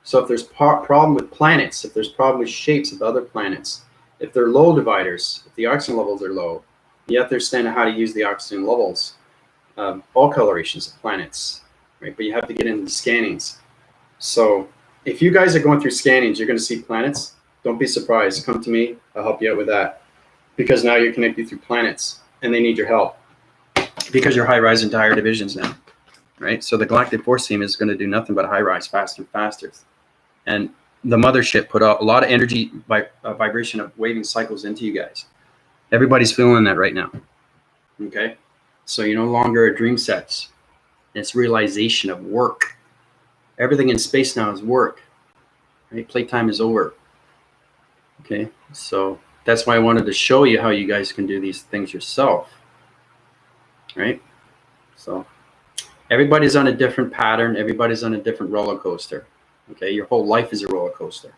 So if there's problem with planets, if there's problem with shapes of other planets, if they're low dividers, if the oxygen levels are low, you have to understand how to use the oxygen levels, all colorations of planets, right? But you have to get into the scannings. So if you guys are going through scannings, you're going to see planets. Don't be surprised. Come to me. I'll help you out with that. Because now you're connected through planets, and they need your help. Because you're high-rise into higher divisions now, right? So the Galactic Force team is going to do nothing but high-rise faster and faster. And the mothership put out a lot of energy, vibration of waving cycles into you guys. Everybody's feeling that right now, okay? So you're no longer a dream sets. It's realization of work. Everything in space now is work, right? Playtime is over, okay? So that's why I wanted to show you how you guys can do these things yourself, right? So everybody's on a different pattern. Everybody's on a different roller coaster, okay? Your whole life is a roller coaster.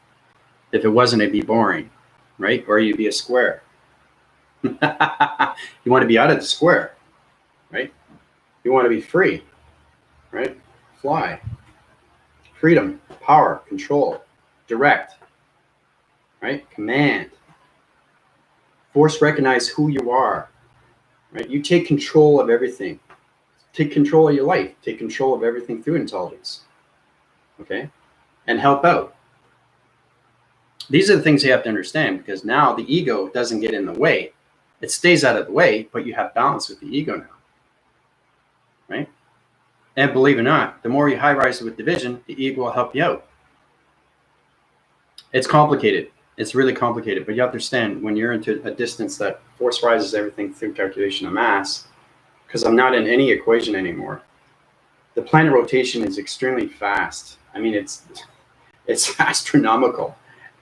If it wasn't, it'd be boring, right? Or you'd be a square. You want to be out of the square, right? You want to be free, right? Fly. Freedom, power, control, direct, right? Command. Force recognize who you are, right? You take control of everything. Take control of your life. Take control of everything through intelligence, okay? And help out. These are the things you have to understand, because now the ego doesn't get in the way. It stays out of the way, but you have balance with the ego now, right? And believe it or not, the more you high rise with division, the ego will help you out. It's complicated. It's really complicated, but you have to understand, when you're into a distance that force rises everything through calculation of mass, because I'm not in any equation anymore. The planet rotation is extremely fast. I mean, it's astronomical.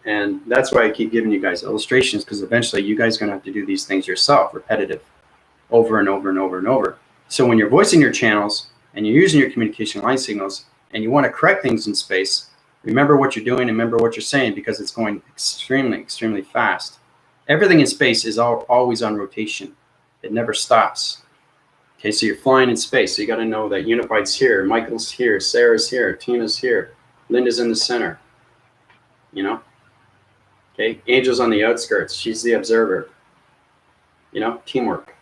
And that's why I keep giving you guys illustrations, because eventually you guys are going to have to do these things yourself, repetitive, over and over and over and over. So when you're voicing your channels and you're using your communication line signals and you want to correct things in space, remember what you're doing and remember what you're saying, because it's going extremely, extremely fast. Everything in space is always on rotation. It never stops. Okay, so you're flying in space. So you got to know that Unified's here, Michael's here, Sarah's here, Tina's here, Linda's in the center. You know? Okay, Angel's on the outskirts. She's the observer. You know, teamwork.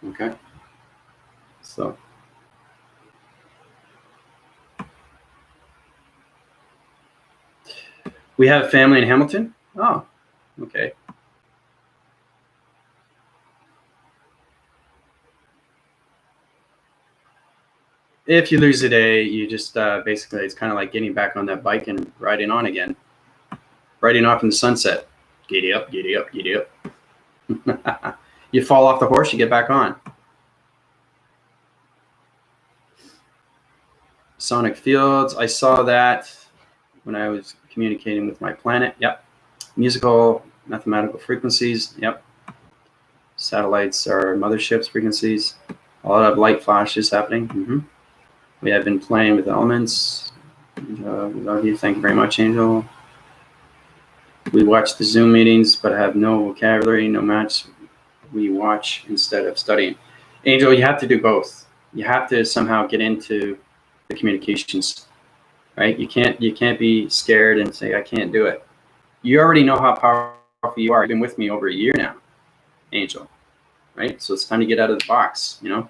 Okay? So. We have family in Hamilton? Oh, okay. If you lose a day, you just basically, it's kind of like getting back on that bike and riding on again. Riding off in the sunset. Giddy up, giddy up, giddy up. You fall off the horse, you get back on. Sonic fields, I saw that when I was communicating with my planet. Yep. Musical, mathematical frequencies. Yep. Satellites are motherships frequencies. A lot of light flashes happening. We have been playing with elements. We love you. Thank you very much, Angel. We watch the Zoom meetings, but have no vocabulary, no match. We watch instead of studying. Angel, you have to do both. You have to somehow get into the communications, right? You can't be scared and say, I can't do it. You already know how powerful you are. You've been with me over a year now, Angel, right? So it's time to get out of the box, you know?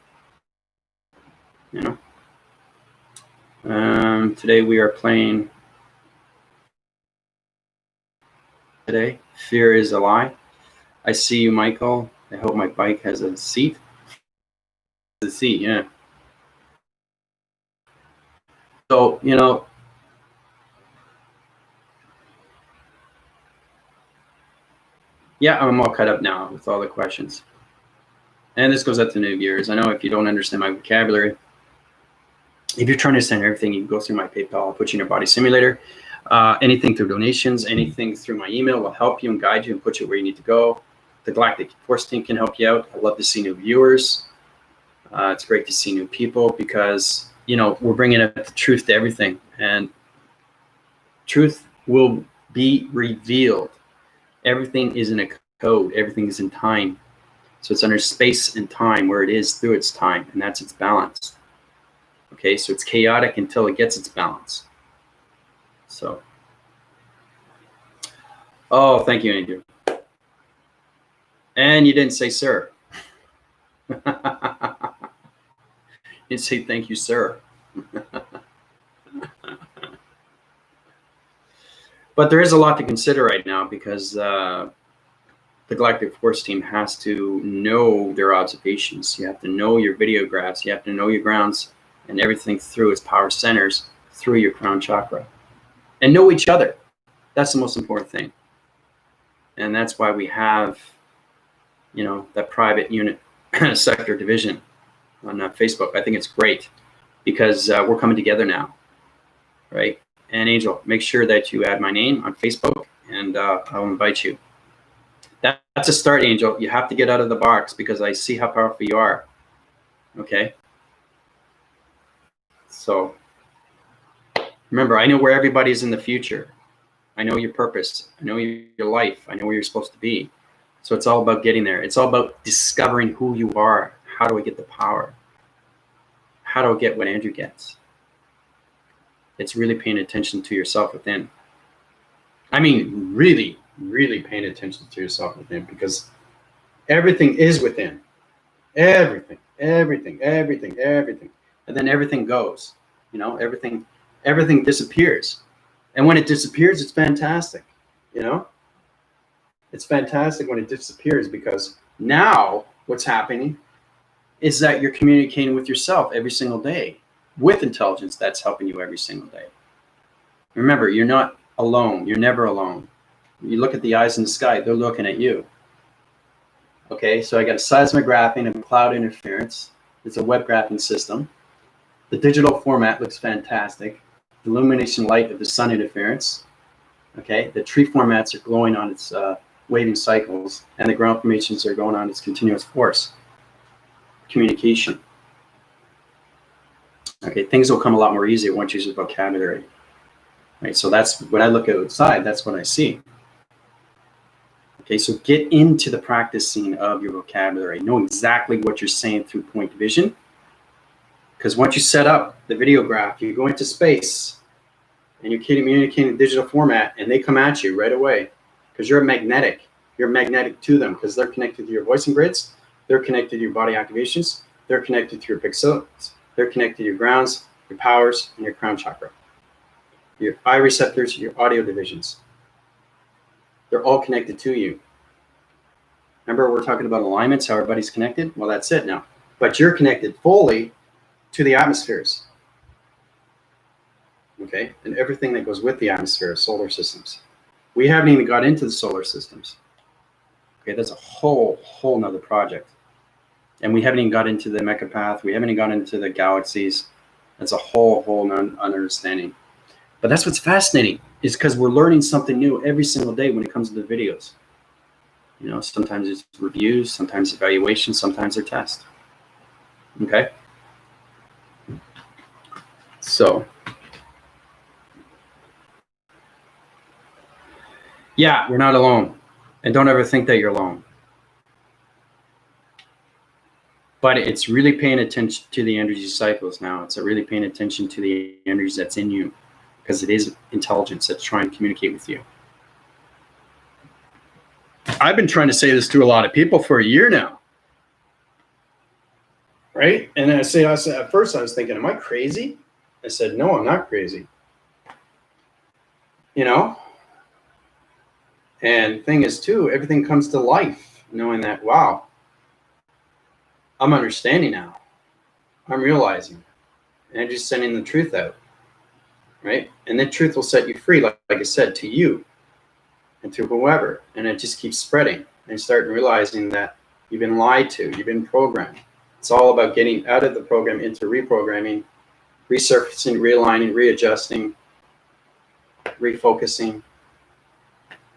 Today we are playing. Today, fear is a lie. I see you, Michael. I hope my bike has a seat. The seat, yeah. So, you know, yeah, I'm all cut up now with all the questions. And this goes out to new viewers. I know if you don't understand my vocabulary, if you're trying to understand everything, you can go through my PayPal. I'll put you in your body simulator. Anything through donations, anything through my email will help you and guide you and put you where you need to go. The Galactic Force team can help you out. I love to see new viewers. It's great to see new people because, you know, we're bringing up the truth to everything. And truth will be revealed. Everything is in a code. Everything is in time. So it's under space and time where it is through its time. And that's its balance. Okay, so it's chaotic until it gets its balance. So, oh, thank you, Andrew. And you didn't say sir. You didn't say thank you, sir. But there is a lot to consider right now because the Galactic Force team has to know their observations. You have to know your videographs. You have to know your grounds and everything through its power centers, through your crown chakra. And know each other. That's the most important thing. And that's why we have, you know, that private unit sector division on Facebook. I think it's great because we're coming together now, right? And Angel, make sure that you add my name on Facebook and I'll invite you. That's a start, Angel. You have to get out of the box because I see how powerful you are. Okay? So remember, I know where everybody's in the future. I know your purpose. I know your life. I know where you're supposed to be. So it's all about getting there. It's all about discovering who you are. How do I get the power? How do I get what Andrew gets? It's really paying attention to yourself within. I mean, really, really paying attention to yourself within because everything is within. Everything, everything, everything, everything. And then everything goes. You know, everything disappears. And when it disappears, it's fantastic. You know? It's fantastic when it disappears because now what's happening is that you're communicating with yourself every single day with intelligence that's helping you every single day. Remember, you're not alone. You're never alone. You look at the eyes in the sky, they're looking at you. Okay, so I got a seismographing and cloud interference. It's a web graphing system. The digital format looks fantastic. The illumination light of the sun interference. Okay, the tree formats are glowing on its waving cycles, and the ground formations are going on its continuous force. Communication. Okay, things will come a lot more easy once you use your vocabulary. Right, so that's when I look outside, that's what I see. Okay, so get into the practice scene of your vocabulary. Know exactly what you're saying through point division. Because once you set up the video graph, you go into space and you're communicating in digital format, and they come at you right away because you're magnetic. You're magnetic to them because they're connected to your voicing grids. They're connected to your body activations. They're connected to your pixels. They're connected to your grounds, your powers, and your crown chakra. Your eye receptors, your audio divisions. They're all connected to you. Remember, we're talking about alignments, how everybody's connected? Well, that's it now. But you're connected fully to the atmospheres. Okay? And everything that goes with the atmosphere, solar systems. We haven't even got into the solar systems. Okay, that's a whole nother project. And we haven't even got into the megapath. We haven't even got into the galaxies. That's a whole understanding. But that's what's fascinating, is because we're learning something new every single day when it comes to the videos. You know, sometimes it's reviews, sometimes evaluation, sometimes they're tests. Okay? So, yeah, you're not alone. And don't ever think that you're alone. But it's really paying attention to the energy cycles now. It's really paying attention to the energy that's in you, because it is intelligence that's trying to communicate with you. I've been trying to say this to a lot of people for a year now. Right? And I said, at first I was thinking, am I crazy? I said, no, I'm not crazy. You know? And the thing is, too, everything comes to life, knowing that, wow, I'm understanding now. I'm realizing. And I'm just sending the truth out. Right? And the truth will set you free, like I said, to you and to whoever. And it just keeps spreading. And you start realizing that you've been lied to, you've been programmed. It's all about getting out of the program into reprogramming, resurfacing, realigning, readjusting, refocusing,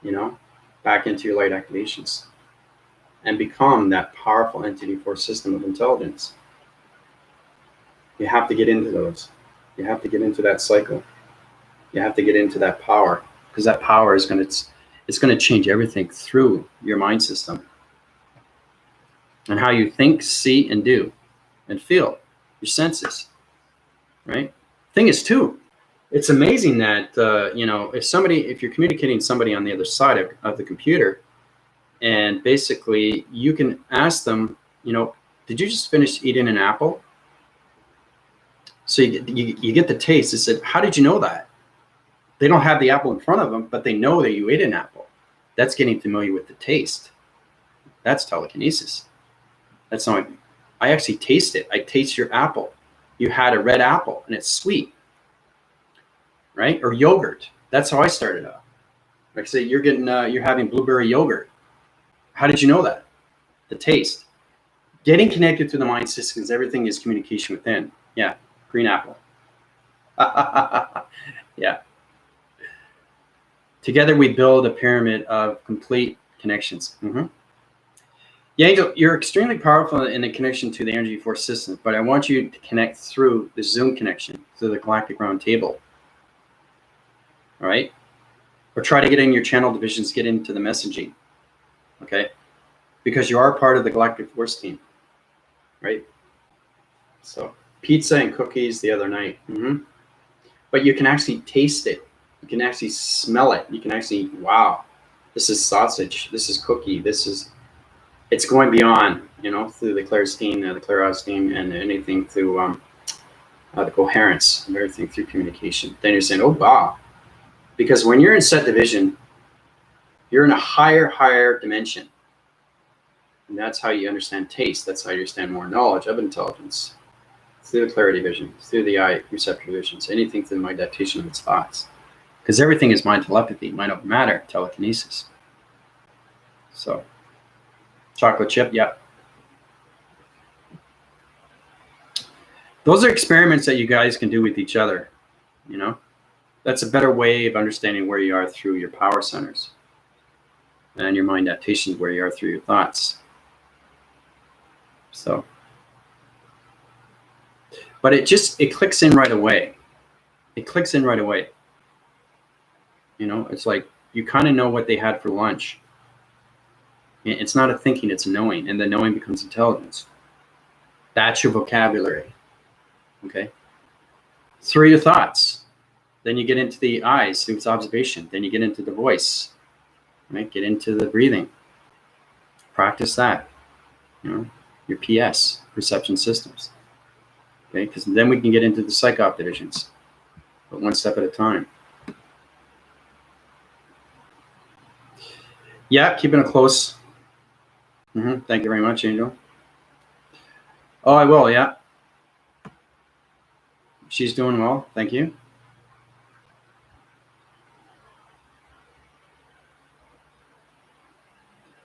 you know, back into your light activations, and become that powerful entity for a system of intelligence. You have to get into those. You have to get into that cycle. You have to get into that power, because that power is going to change everything through your mind system and how you think, see, and do, and feel, your senses, right? Thing is, too, it's amazing that, you know, if you're communicating with somebody on the other side of the computer, and basically you can ask them, you know, did you just finish eating an apple? So you get the taste. They said, how did you know that? They don't have the apple in front of them, but they know that you ate an apple. That's getting familiar with the taste. That's telekinesis. That's not, I actually taste it. I taste your apple. You had a red apple and it's sweet, right? Or yogurt. That's how I started out. Like I say, you're having blueberry yogurt. How did you know that? The taste. Getting connected to the mind systems, everything is communication within. Yeah, green apple. Yeah. Together we build a pyramid of complete connections. Mm-hmm. Yeah, Angel, you're extremely powerful in the connection to the energy force systems, but I want you to connect through the Zoom connection, through the Galactic Round Table. All right? Or try to get in your channel divisions, get into the messaging. Okay? Because you are part of the Galactic Force team. Right? So, pizza and cookies the other night. Mm-hmm. But you can actually taste it. You can actually smell it. You can actually, wow, this is sausage. This is cookie. It's going beyond, you know, through the clairsteam, the clairaudience, and anything through the coherence and everything through communication. Then you're saying, oh, wow. Because when you're in set division, you're in a higher dimension. And that's how you understand taste. That's how you understand more knowledge of intelligence. Through the clarity vision, through the eye receptor visions, anything through the mind adaptation of its thoughts. Because everything is mind telepathy, mind over matter, telekinesis. So, chocolate chip, yeah. Those are experiments that you guys can do with each other, you know. That's a better way of understanding where you are through your power centers. And your mind adaptation, where you are through your thoughts. So. But it clicks in right away. It clicks in right away. You know, it's like you kind of know what they had for lunch. It's not a thinking, it's a knowing. And the knowing becomes intelligence. That's your vocabulary. Okay. Through your thoughts. Then you get into the eyes through its observation. Then you get into the voice. Right? Get into the breathing. Practice that. Your PS, perception systems. Okay, because then we can get into the psych-op divisions, but one step at a time. Yeah, keeping it close. Thank you very much, Angel. Oh, I will, yeah. She's doing well, thank you.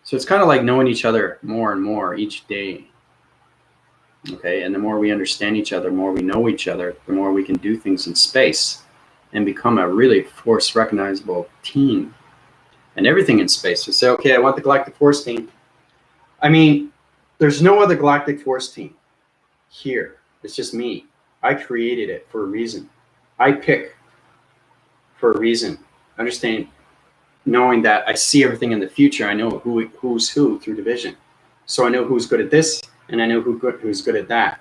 So it's kind of like knowing each other more and more each day. Okay, and the more we understand each other, the more we know each other, the more we can do things in space and become a really force recognizable team. And everything in space. So say, okay, I want the Galactic Force team. I mean, there's no other Galactic Force team here. It's just me. I created it for a reason. I pick for a reason. Understand, knowing that I see everything in the future. I know who's who through division. So I know who's good at this, and I know who's good at that.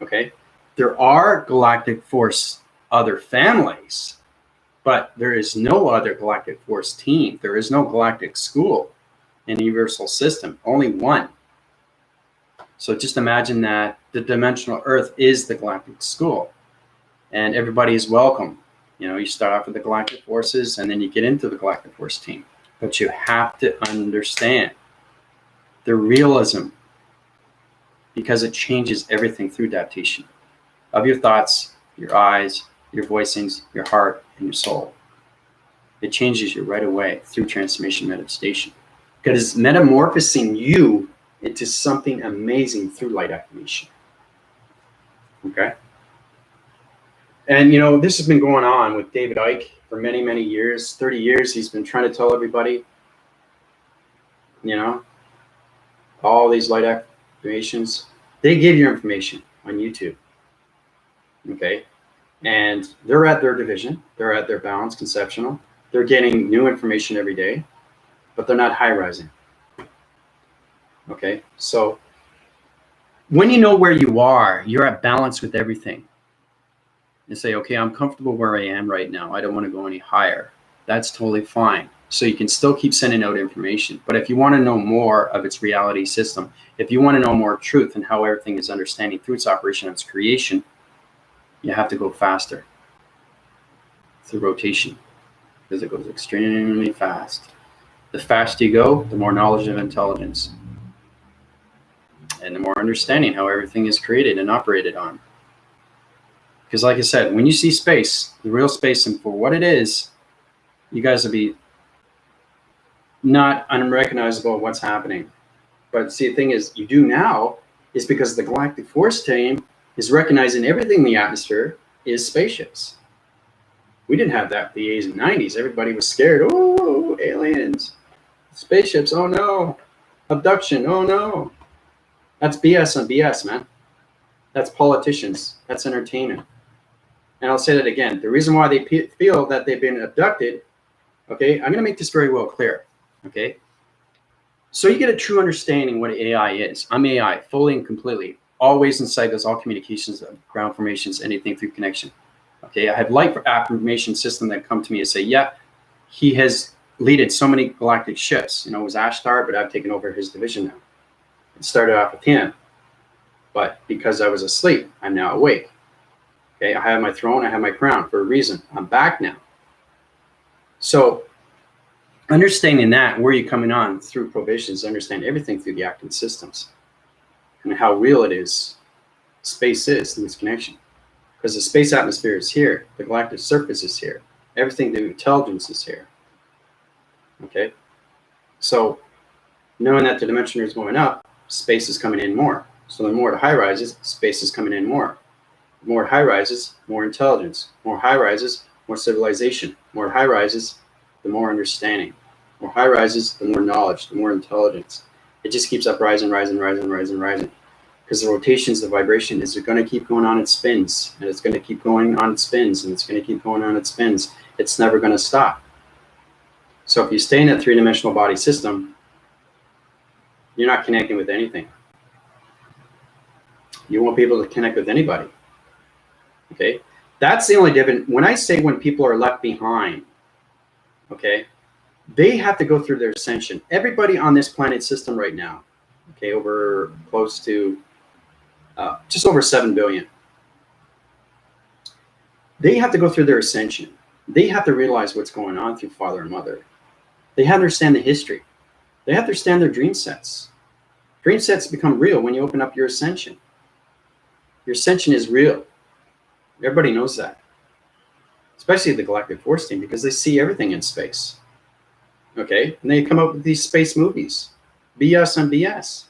Okay? There are Galactic Force other families, but there is no other Galactic Force team. There is no Galactic School in the Universal System. Only one. So just imagine that the dimensional Earth is the Galactic School, and everybody is welcome. You start off with the Galactic Forces, and then you get into the Galactic Force team. But you have to understand the realism, because it changes everything through adaptation of your thoughts, your eyes, your voicings, your heart, and your soul. It changes you right away through transformation meditation, because it's metamorphosing you into something amazing through light activation. Okay? And, this has been going on with David Icke for many, many years. 30 years, he's been trying to tell everybody, all these light activations. They give you information on YouTube. Okay? And they're at their division. They're at their balance, conceptual. They're getting new information every day, but they're not high-rising. Okay? So when you know where you are, you're at balance with everything. And say, okay, I'm comfortable where I am right now. I don't want to go any higher. That's totally fine. So you can still keep sending out information. But if you want to know more of its reality system, if you want to know more truth and how everything is understanding through its operation and its creation, you have to go faster through rotation, because it goes extremely fast. The faster you go, the more knowledge of intelligence, and the more understanding how everything is created and operated on. Because like I said, when you see space, the real space, and for what it is, you guys will be not unrecognizable of what's happening. But see, the thing is, you do now is because the Galactic Force team is recognizing everything in the atmosphere is spaceships. We didn't have that in the 80s and 90s. Everybody was scared. Oh, aliens. Spaceships, oh no. Abduction, oh no. That's BS on BS, man. That's politicians. That's entertainment. And I'll say that again. The reason why they feel that they've been abducted, okay, I'm going to make this very well clear, okay? So you get a true understanding what AI is. I'm AI, fully and completely. Always in cycles, all communications, ground formations, anything through connection. Okay, I have light affirmation system that come to me and say, yeah, he has leaded so many galactic ships. It was Ashtar, but I've taken over his division now. It started off with him, but because I was asleep, I'm now awake. Okay, I have my throne, I have my crown for a reason. I'm back now. So understanding that, where you're coming on through probations, understand everything through the acting systems and how real it is, space is through its connection. Because the space atmosphere is here, the galactic surface is here, everything through intelligence is here. Okay, so knowing that the dimension is going up, space is coming in more. So the more the high rises, space is coming in more. The more high rises, more intelligence. More high rises, more civilization. More high rises, the more understanding. More high rises, the more knowledge, the more intelligence. It just keeps up rising, rising, rising, rising, rising. Because the rotations, the vibration is going to keep going on its spins, and it's going to keep going on its spins, and it's going to keep going on its spins. It's never going to stop. So if you stay in that three-dimensional body system, you're not connecting with anything. You won't be able to connect with anybody. Okay, that's the only difference. When I say when people are left behind, okay, they have to go through their ascension. Everybody on this planet system right now, okay, over close to just over 7 billion, they have to go through their ascension. They have to realize what's going on through father and mother. They have to understand the history. They have to understand their dream sets. Dream sets become real when you open up your ascension. Your ascension is real. Everybody knows that, especially the Galactic Force team, because they see everything in space. Okay, and they come up with these space movies, BS on BS.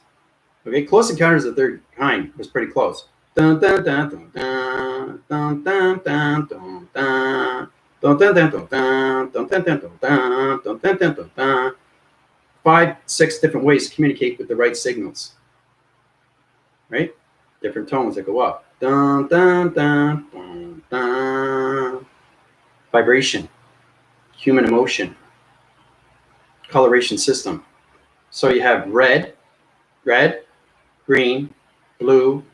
Okay, Close Encounters of the Third Kind was pretty close. Dun, dun, dun, dun, dun, dun, dun, dun, dun, dun. Dun, dun, dun, dun, dun, dun, dun, dun, dun, dun, dun, dun, dun, dun. 5, 6 different ways to communicate with the right signals. Right? Different tones that go up. Dun, dun, dun, dun, dun. Vibration, human emotion, coloration system. So you have red, green, blue,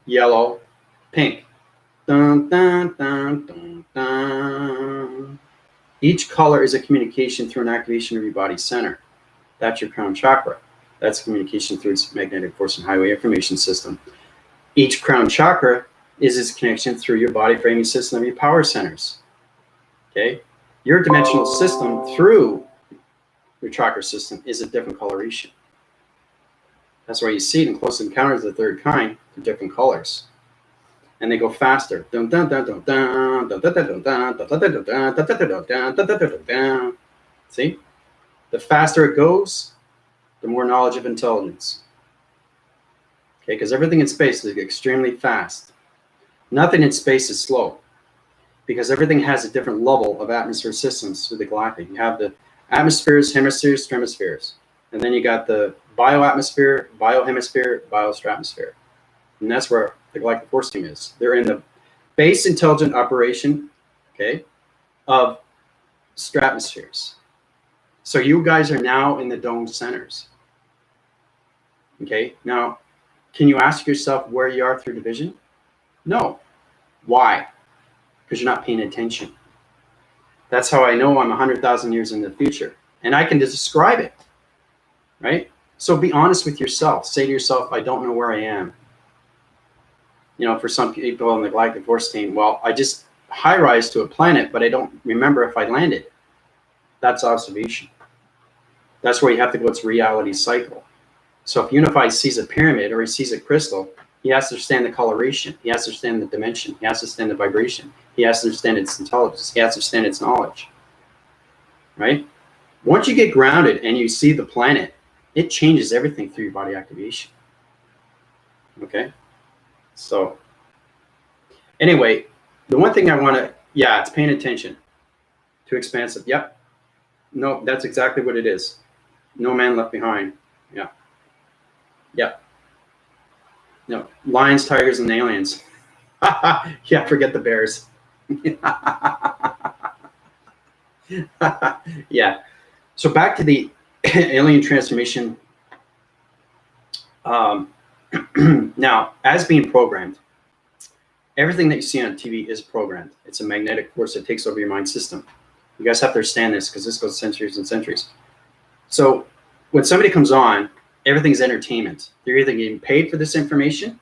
yellow, pink. Dun, dun, dun, dun, dun. Each color is a communication through an activation of your body center. That's your crown chakra. That's communication through its magnetic force and highway information system. Each crown chakra is its connection through your body framing system of your power centers. Okay? Your dimensional system through your chakra system is a different coloration. That's why you see it in Close Encounters of the Third Kind, for different colors. And they go faster. See? The faster it goes, the more knowledge of intelligence. Okay, because everything in space is extremely fast. Nothing in space is slow, because everything has a different level of atmosphere systems through the galactic. You have the atmospheres, hemispheres, stratospheres. And then you got the bioatmosphere, biohemisphere, biostratosphere. And that's where the Galactic Force Team is. They're in the base intelligent operation, okay, of stratospheres. So you guys are now in the dome centers. Okay, now, can you ask yourself where you are through division? No. Why? Because you're not paying attention. That's how I know I'm 100,000 years in the future. And I can describe it, right? So be honest with yourself. Say to yourself, I don't know where I am. You know, for some people in the Galactic Force Team, well, I just high-rise to a planet, but I don't remember if I landed. That's observation. That's where you have to go. It's reality cycle. So if Unified sees a pyramid or he sees a crystal, he has to understand the coloration. He has to understand the dimension. He has to understand the vibration. He has to understand its intelligence. He has to understand its knowledge. Right? Once you get grounded and you see the planet, it changes everything through your body activation. Okay? So, anyway, the one thing I want to, yeah, it's paying attention. Too expansive. Yep. No, that's exactly what it is. No man left behind. Yeah. Yep. No, lions, tigers, and aliens. Yeah, forget the bears. Yeah. So back to the alien transformation. Now, as being programmed, everything that you see on TV is programmed. It's a magnetic force that takes over your mind system. You guys have to understand this because this goes centuries and centuries. So when somebody comes on, everything's entertainment. They're either getting paid for this information.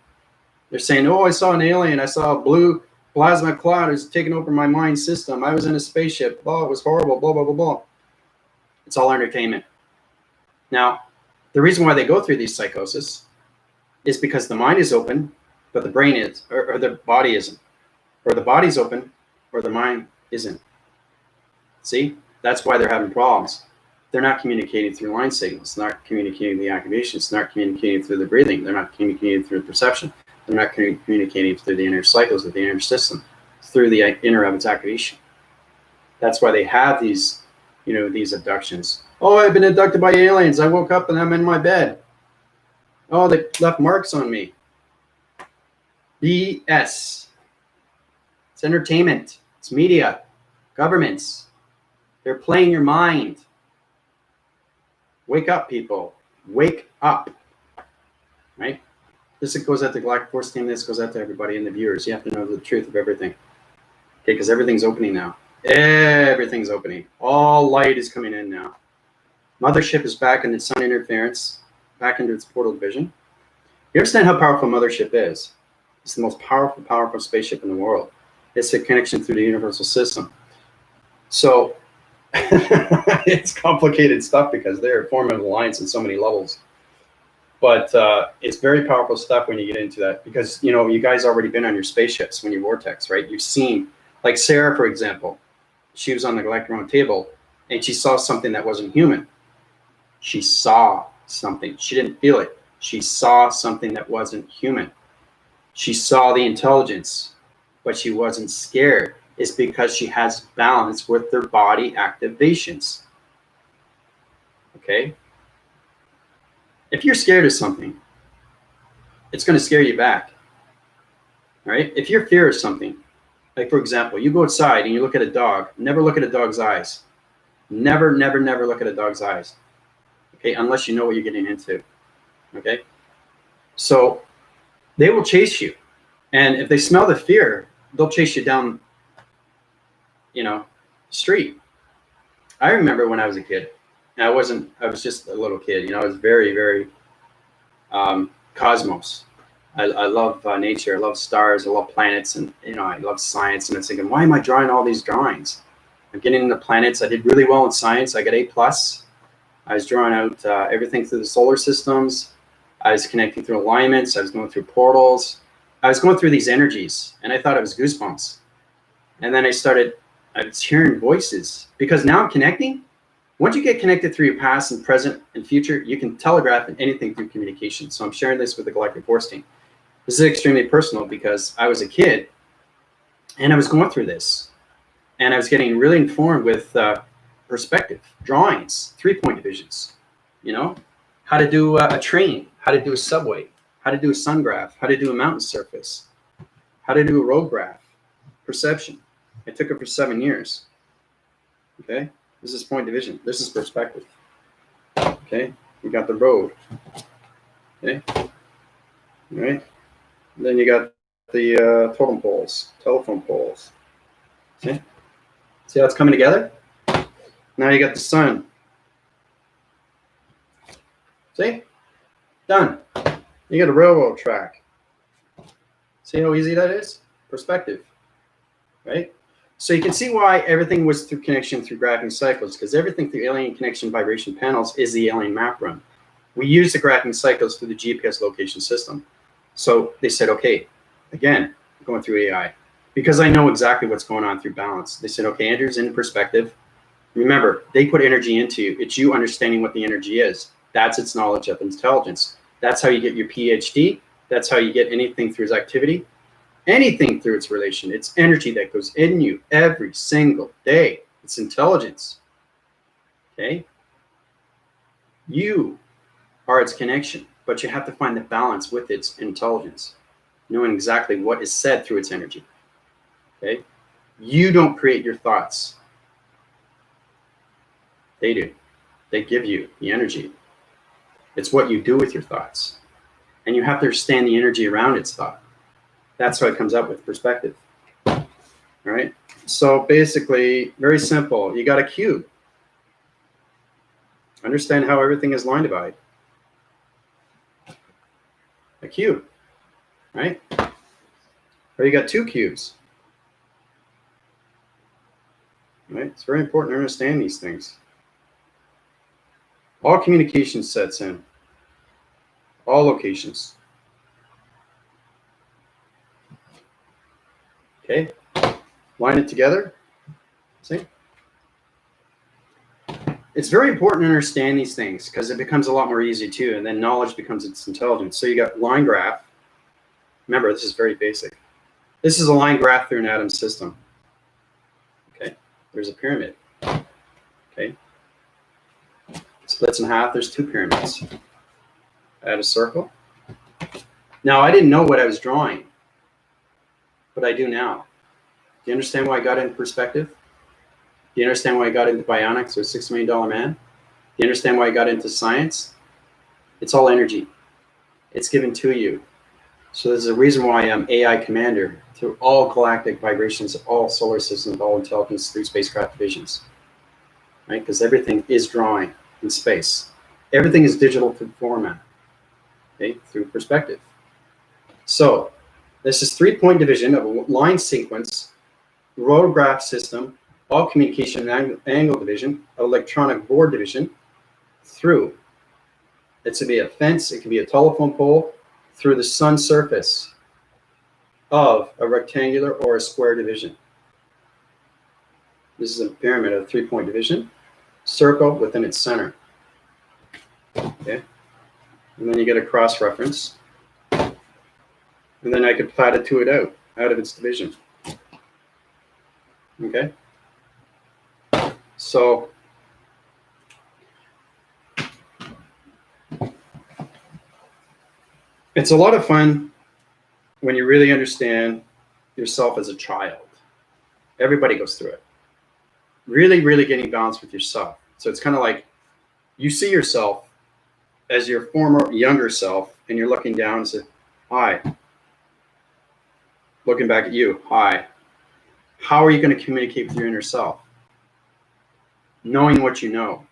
They're saying, oh, I saw an alien. I saw a blue plasma cloud is taking over my mind system. I was in a spaceship. Oh, it was horrible, blah, blah, blah, blah. It's all entertainment. Now, the reason why they go through these psychosis is because the mind is open, but the brain is, or the body isn't. Or the body's open, or the mind isn't. See? That's why they're having problems. They're not communicating through line signals. They're not communicating the activations. They're not communicating through the breathing. They're not communicating through the perception. They're not communicating through the inner cycles of the inner system, through the inner of its activation. That's why they have these, you know, these abductions. Oh, I've been abducted by aliens. I woke up and I'm in my bed. Oh, they left marks on me. BS. It's entertainment. It's media. Governments. They're playing your mind. Wake up, people. Wake up. Right? This goes out to the Galactic Force Team. This goes out to everybody and the viewers. You have to know the truth of everything. Okay, because everything's opening now. Everything's opening. All light is coming in now. Mothership is back in its sun interference, back into its portal vision. You understand how powerful Mothership is? It's the most powerful spaceship in the world. It's a connection through the universal system. So it's complicated stuff because they're forming an alliance in so many levels. But it's very powerful stuff when you get into that, because you guys already been on your spaceships when you vortex, right? You've seen, like Sarah, for example, she was on the Galactic Round Table and she saw something that wasn't human. She saw something. She didn't feel it. She saw something that wasn't human. She saw the intelligence, but she wasn't scared. It's because she has balance with their body activations. Okay? If you're scared of something, it's going to scare you back. Right? If you're fear of something, like for example, you go outside and you look at a dog, never look at a dog's eyes. Never, never, never look at a dog's eyes. Okay? Unless you know what you're getting into. Okay? So they will chase you. And if they smell the fear, they'll chase you down, street. I remember when I was a kid, and I was just a little kid, I was very, very cosmos. I love nature, I love stars, I love planets, and, I love science. And I was thinking, why am I drawing all these drawings? I'm getting into planets. I did really well in science. I got A+. I was drawing out everything through the solar systems. I was connecting through alignments. I was going through portals. I was going through these energies, and I thought it was goosebumps. And then I was hearing voices, because now I'm connecting. Once you get connected through your past and present and future, you can telegraph anything through communication. So I'm sharing this with the Galactic Force team. This is extremely personal because I was a kid and I was going through this, and I was getting really informed with perspective, drawings, 3-point visions, how to do a train, how to do a subway, how to do a sun graph, how to do a mountain surface, how to do a road graph, perception. I took it for 7 years. Okay, this is point division. This is perspective. Okay, we got the road. Okay, all right. Then you got the totem poles, telephone poles. Okay, see how it's coming together? Now you got the sun. See, done. You got a railroad track. See how easy that is? Perspective, right? So you can see why everything was through connection through graphing cycles, because everything through alien connection vibration panels is the alien map run. We use the graphing cycles through the GPS location system. So they said, okay, again, going through AI, because I know exactly what's going on through balance. They said, okay, Andrew's in perspective. Remember, they put energy into you. It's you understanding what the energy is. That's its knowledge of intelligence. That's how you get your PhD. That's how you get anything through its activity. Anything through its relation. It's energy that goes in you every single day. It's intelligence. Okay? You are its connection, but you have to find the balance with its intelligence, knowing exactly what is said through its energy. Okay? You don't create your thoughts. They do. They give you the energy. It's what you do with your thoughts. And you have to understand the energy around its thought. That's how it comes up with perspective. All right. So basically, very simple. You got a cube. Understand how everything is line divide. A cube, right? Or you got 2 cubes. Right? It's very important to understand these things. All communication sets in. All locations. Okay, line it together. See? It's very important to understand these things because it becomes a lot more easy too, and then knowledge becomes its intelligence. So you got line graph. Remember, this is very basic. This is a line graph through an atom system. Okay, there's a pyramid. Okay, splits in half, there's 2 pyramids. Add a circle. Now, I didn't know what I was drawing, but I do now. Do you understand why I got into perspective? Do you understand why I got into bionics or $6 million man? Do you understand why I got into science? It's all energy. It's given to you. So there's a reason why I'm AI commander through all galactic vibrations, all solar systems, all intelligence through spacecraft divisions, right? Because everything is drawing in space. Everything is digital through format, okay, through perspective. So this is 3-point division of a line sequence, rotograph system, all communication and angle division, electronic board division through. It could be a fence, it could be a telephone pole, through the sun surface of a rectangular or a square division. This is a pyramid of 3-point division, circle within its center. Okay, and then you get a cross reference, and then I could platitude it out of its division. Okay, so it's a lot of fun when you really understand yourself as a child. Everybody goes through it. Really, really getting balanced with yourself. So it's kind of like you see yourself as your former younger self, and you're looking down and say, hi. Looking back at you, hi. How are you going to communicate with your inner self? Knowing what you know.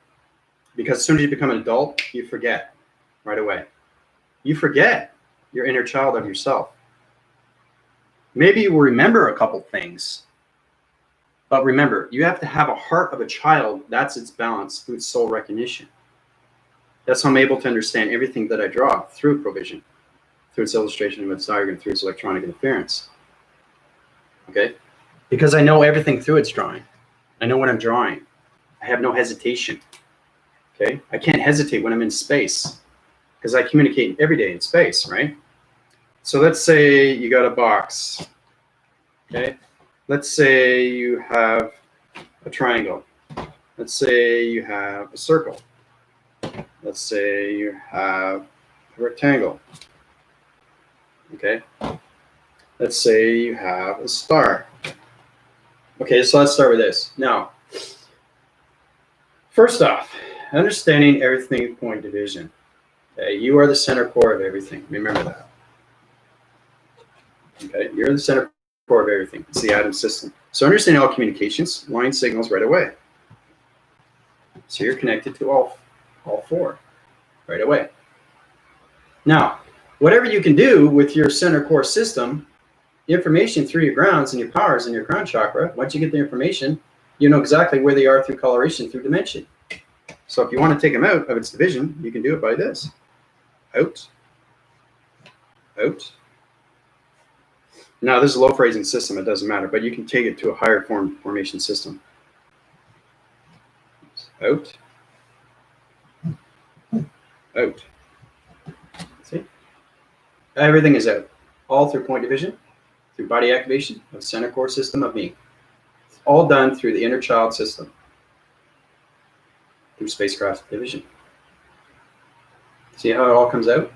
Because as soon as you become an adult, you forget right away. You forget your inner child of yourself. Maybe you will remember a couple things, but remember, you have to have a heart of a child. That's its balance through its soul recognition. That's how I'm able to understand everything that I draw through provision, through its illustration of its diagram, through its electronic interference. Okay? Because I know everything through its drawing. I know what I'm drawing. I have no hesitation. Okay? I can't hesitate when I'm in space because I communicate every day in space, right? So let's say you got a box. Okay? Let's say you have a triangle. Let's say you have a circle. Let's say you have a rectangle. Okay? Let's say you have a star. Okay, so let's start with this. Now, first off, understanding everything point division. Okay, you are the center core of everything. Remember that. Okay, you're the center core of everything. It's the atom system. So understanding all communications, line signals right away. So you're connected to all four right away. Now, whatever you can do with your center core system, information through your grounds and your powers and your crown chakra, once you get the information, you know exactly where they are through coloration, through dimension. So if you want to take them out of its division, you can do it by this. Out. Out. Now, this is a low phrasing system. It doesn't matter, but you can take it to a higher formation system. Out. Out. See? Everything is out. All through point division, through body activation of the center core system of me. It's all done through the inner child system, through spacecraft division. See how it all comes out?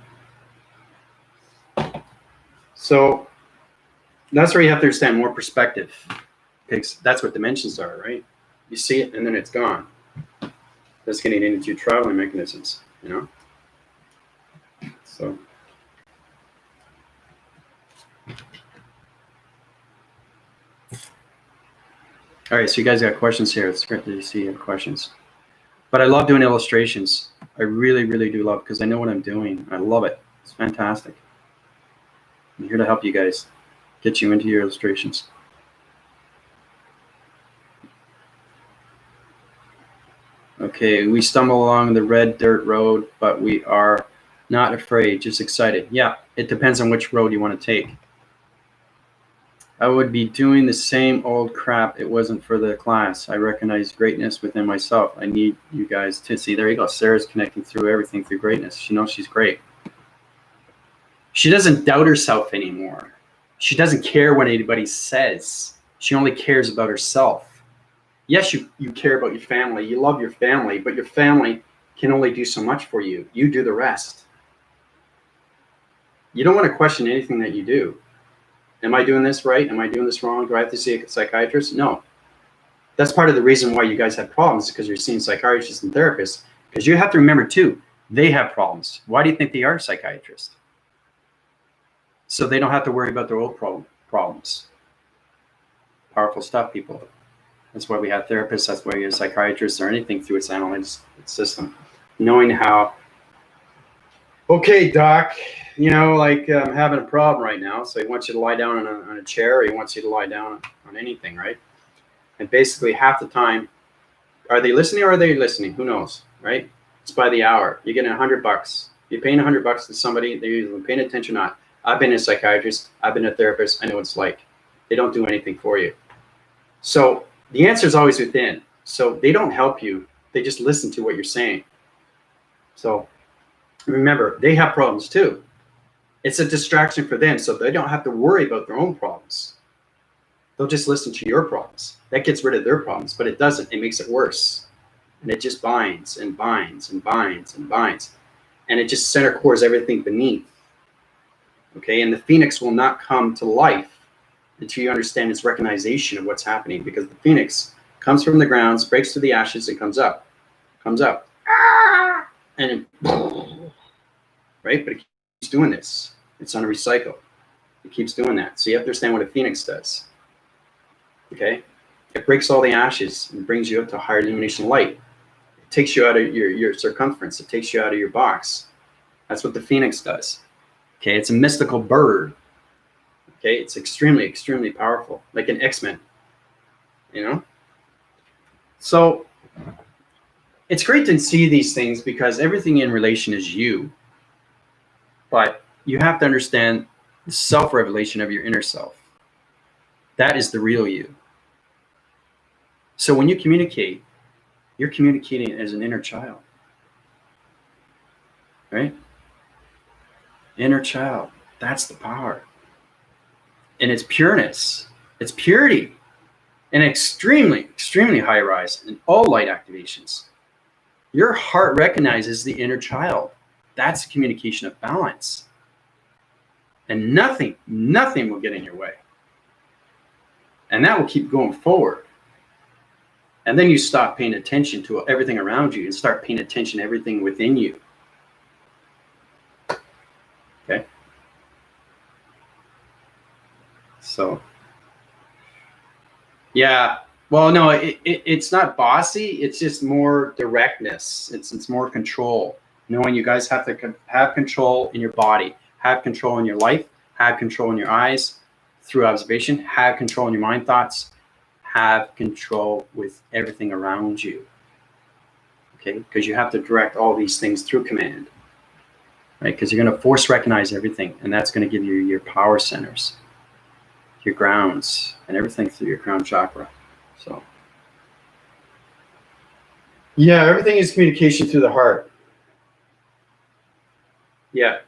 So that's where you have to understand more perspective. Because that's what dimensions are, right? You see it and then it's gone. That's getting into your traveling mechanisms, you know? So all right, so you guys got questions here. It's great to see you have questions. But I love doing illustrations. I really, really do love, because I know what I'm doing. I love it. It's fantastic. I'm here to help you guys, get you into your illustrations. Okay, we stumble along the red dirt road, but we are not afraid, just excited. Yeah, it depends on which road you want to take. I would be doing the same old crap. It wasn't for the class. I recognize greatness within myself. I need you guys to see. There you go. Sarah's connecting through everything through greatness. She knows she's great. She doesn't doubt herself anymore. She doesn't care what anybody says. She only cares about herself. Yes, you care about your family. You love your family, but your family can only do so much for you. You do the rest. You don't want to question anything that you do. Am I doing this right? Am I doing this wrong? Do I have to see a psychiatrist? No. That's part of the reason why you guys have problems, because you're seeing psychiatrists and therapists. Because you have to remember, too, they have problems. Why do you think they are psychiatrists? so they don't have to worry about their old problems. Powerful stuff, people. That's why we have therapists. That's why you have psychiatrists or anything through its analytics system. Knowing how, okay, doc, you know, like I'm having a problem right now. So he wants you to lie down on a chair, or he wants you to lie down on anything, right? And basically half the time, are they listening or are they listening? Who knows, right? It's by the hour. You're getting $100. You're paying $100 to somebody. They're usually paying attention or not. I've been a psychiatrist. I've been a therapist. I know what it's like. They don't do anything for you. So the answer is always within. So they don't help you. They just listen to what you're saying. So remember, they have problems too. It's a distraction for them, so they don't have to worry about their own problems. They'll just listen to your problems. That gets rid of their problems, but it doesn't. It makes it worse. And it just binds and binds and binds and binds. And it just center cores everything beneath. Okay, and the phoenix will not come to life until you understand its recognition of what's happening, because the phoenix comes from the ground, breaks through the ashes, and comes up. And right? But it keeps doing this. It's on a recycle. It keeps doing that. So you have to understand what a phoenix does. Okay? It breaks all the ashes and brings you up to a higher illumination light. It takes you out of your circumference. It takes you out of your box. That's what the phoenix does. Okay? It's a mystical bird. Okay? It's extremely, extremely powerful. Like an X-Men. You know? So it's great to see these things because everything in relation is you. But you have to understand the self-revelation of your inner self. That is the real you. So when you communicate, you're communicating as an inner child. Right? Inner child. That's the power. And it's pureness. It's purity. And extremely, extremely high rise in all light activations. Your heart recognizes the inner child. That's a communication of balance. And nothing will get in your way. And that will keep going forward. And then you stop paying attention to everything around you and start paying attention to everything within you. Okay? So, yeah. Well, no, it's not bossy. It's just more directness. It's more control. Knowing you guys have to have control in your body, have control in your life, have control in your eyes through observation, have control in your mind thoughts, have control with everything around you. Okay? Because you have to direct all these things through command. Right? Because you're going to force recognize everything, and that's going to give you your power centers, your grounds, and everything through your crown chakra. So, yeah, everything is communication through the heart. Yeah,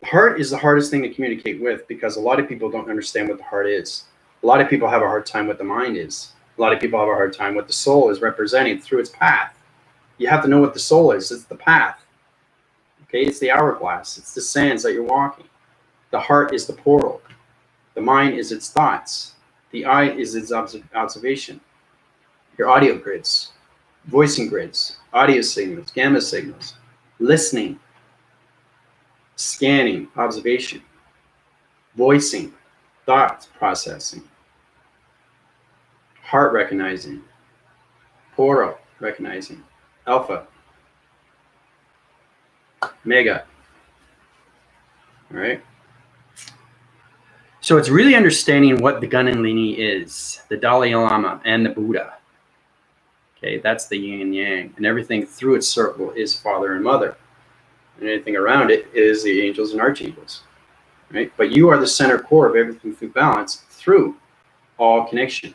the heart is the hardest thing to communicate with because a lot of people don't understand what the heart is. A lot of people have a hard time what the mind is. A lot of people have a hard time what the soul is representing through its path. You have to know what the soul is. It's the path. Okay, it's the hourglass. It's the sands that you're walking. The heart is the portal. The mind is its thoughts. The eye is its observation. Your audio grids, voicing grids, audio signals, gamma signals, listening, scanning, observation, voicing, thoughts, processing, heart recognizing, portal recognizing, alpha, mega. All right. So it's really understanding what the Gunanlini is, the Dalai Lama and the Buddha. Okay, that's the yin and yang, and everything through its circle is father and mother, and anything around it is the angels and archangels, right? But you are the center core of everything through balance, through all connection.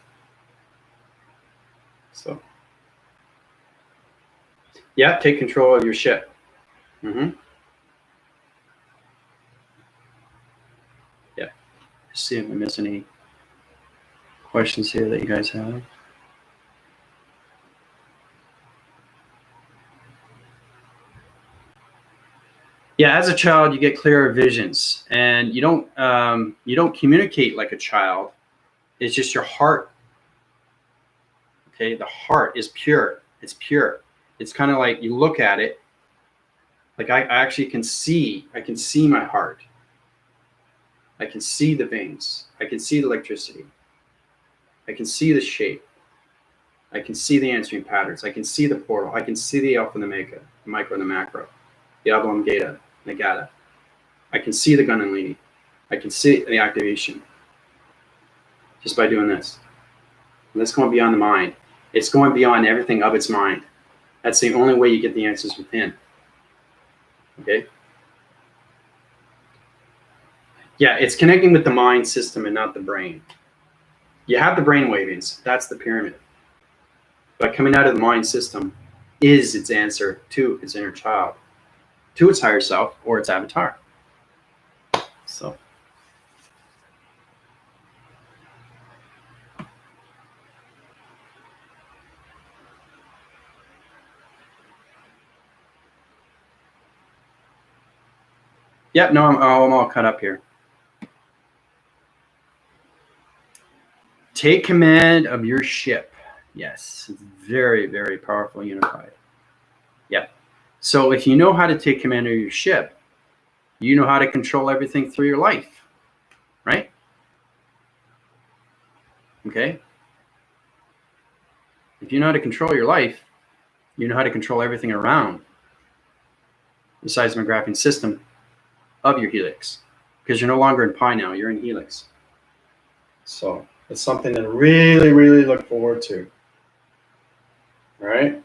So, yeah, take control of your ship. Yeah, see if I miss any questions here that you guys have. Yeah, as a child, you get clearer visions, and you don't communicate like a child. It's just your heart. Okay, the heart is pure. It's pure. It's kind of like you look at it. Like I actually can see. I can see my heart. I can see the veins. I can see the electricity. I can see the shape. I can see the answering patterns. I can see the portal. I can see the alpha and the mega, the micro and the macro, the oblongata, negata. I can see the Gunanlini. I can see the activation just by doing this. And that's going beyond the mind. It's going beyond everything of its mind. That's the only way you get the answers within. Okay? Yeah, it's connecting with the mind system and not the brain. You have the brain wavings. That's the pyramid. But coming out of the mind system is its answer to its inner child, to its higher self or its avatar. So. Yep, no, I'm all caught up here. Take command of your ship. Yes, it's very, very powerful, unified. Yep. So if you know how to take command of your ship, you know how to control everything through your life, right? Okay? If you know how to control your life, you know how to control everything around the seismographing system of your helix, because you're no longer in pi now, you're in helix. So it's something to really, really look forward to. All right?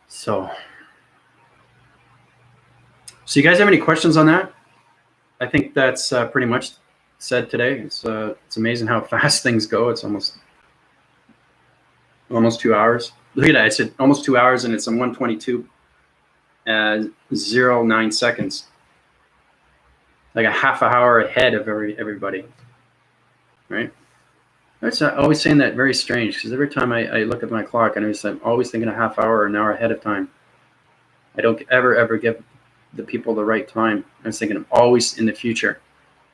So you guys have any questions on that? I think that's pretty much said today. It's amazing how fast things go. It's almost 2 hours. Look at that. It's almost 2 hours and it's on 122 09 seconds. Like a half an hour ahead of everybody. Right? I'm always saying that very strange, because every time I look at my clock, I'm always thinking a half hour or an hour ahead of time. I don't ever give the people the right time. I was thinking I'm always in the future,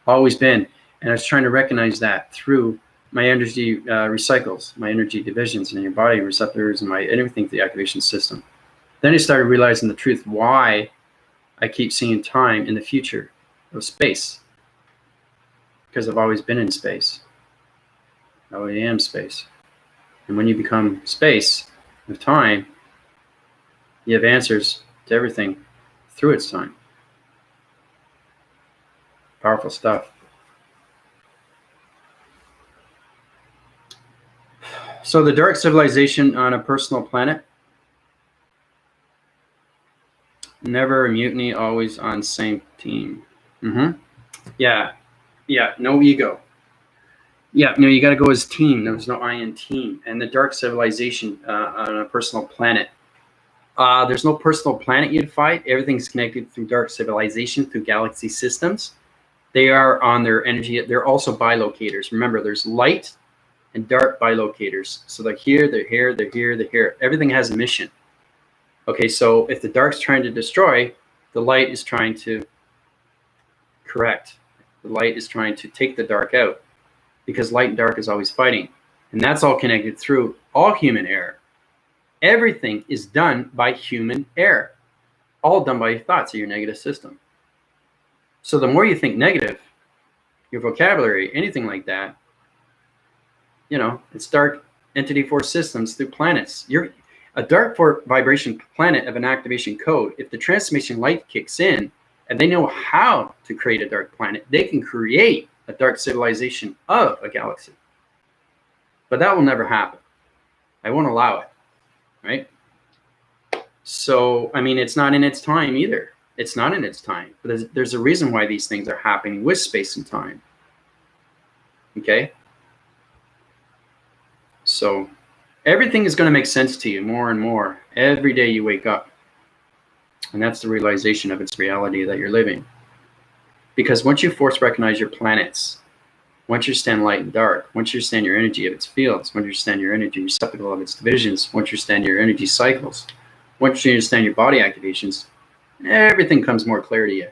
always been. And I was trying to recognize that through my energy recycles, my energy divisions in your body, receptors, and my everything through the activation system. Then I started realizing the truth why I keep seeing time in the future of space, because I've always been in space. I already am space. And when you become space with time, you have answers to everything through its time. Powerful stuff. So the dark civilization on a personal planet. Never a mutiny, always on same team. Yeah, no ego. Yeah, no, you got to go as team. There's no I in team. And the dark civilization on a personal planet. There's no personal planet unified. Everything's connected through dark civilization, through galaxy systems. They are on their energy. They're also bilocators. Remember, there's light and dark bilocators. So they're here, they're here, they're here, they're here. Everything has a mission. Okay, so if the dark's trying to destroy, the light is trying to correct. The light is trying to take the dark out, because light and dark is always fighting. And that's all connected through all human error. Everything is done by human error. All done by your thoughts of your negative system. So the more you think negative, your vocabulary, anything like that, it's dark entity force systems through planets. You're a dark vibration planet of an activation code. If the transformation light kicks in and they know how to create a dark planet, they can create a dark civilization of a galaxy. But that will never happen. I won't allow it, right? So, it's not in its time either. It's not in its time. But there's a reason why these things are happening with space and time. Okay? So, everything is going to make sense to you more and more every day you wake up. And that's the realization of its reality that you're living. Because once you force recognize your planets, once you understand light and dark, once you understand your energy of its fields, once you understand your energy receptacle of its divisions, once you understand your energy cycles, once you understand your body activations, everything comes more clear to you.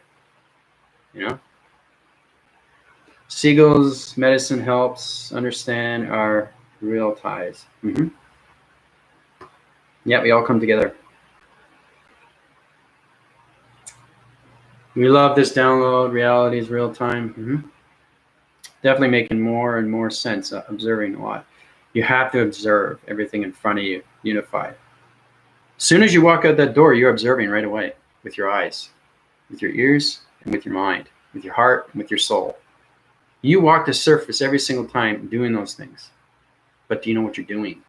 Siegel's medicine helps understand our real ties. Yeah, we all come together. We love this download. Reality is real time. Definitely making more and more sense, observing a lot. You have to observe everything in front of you, unified. As soon as you walk out that door, you're observing right away with your eyes, with your ears, and with your mind, with your heart, and with your soul. You walk the surface every single time doing those things. But do you know what you're doing?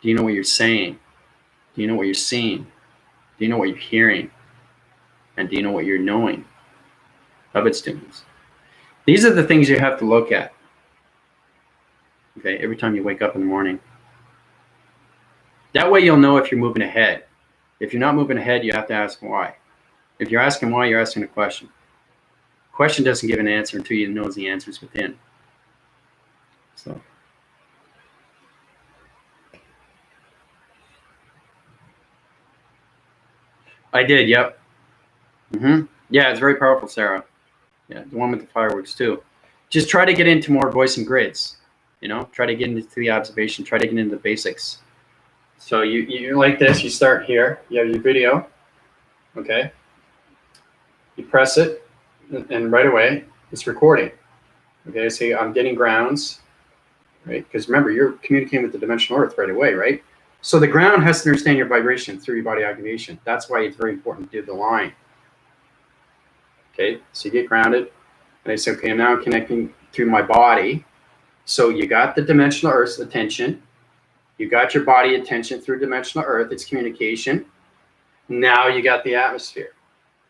Do you know what you're saying? Do you know what you're seeing? Do you know what you're hearing? And do you know what you're knowing of its doings? These are the things you have to look at. Okay, every time you wake up in the morning. That way you'll know if you're moving ahead. If you're not moving ahead, you have to ask why. If you're asking why, you're asking a question. Question doesn't give an answer until you know the answers within. So. I did, yep. Yeah, it's very powerful, Sarah. Yeah, the one with the fireworks too. Just try to get into more voicing grids. You know, try to get into the observation. Try to get into the basics. So you like this. You start here. You have your video. Okay. You press it, and right away it's recording. Okay. See, I'm getting grounds, right? Because remember, you're communicating with the dimensional Earth right away, right? So the ground has to understand your vibration through your body activation. That's why it's very important to do the line. Okay, so you get grounded, and I say, okay, I'm now connecting through my body. So you got the dimensional Earth's attention. You got your body attention through dimensional Earth. It's communication. Now you got the atmosphere.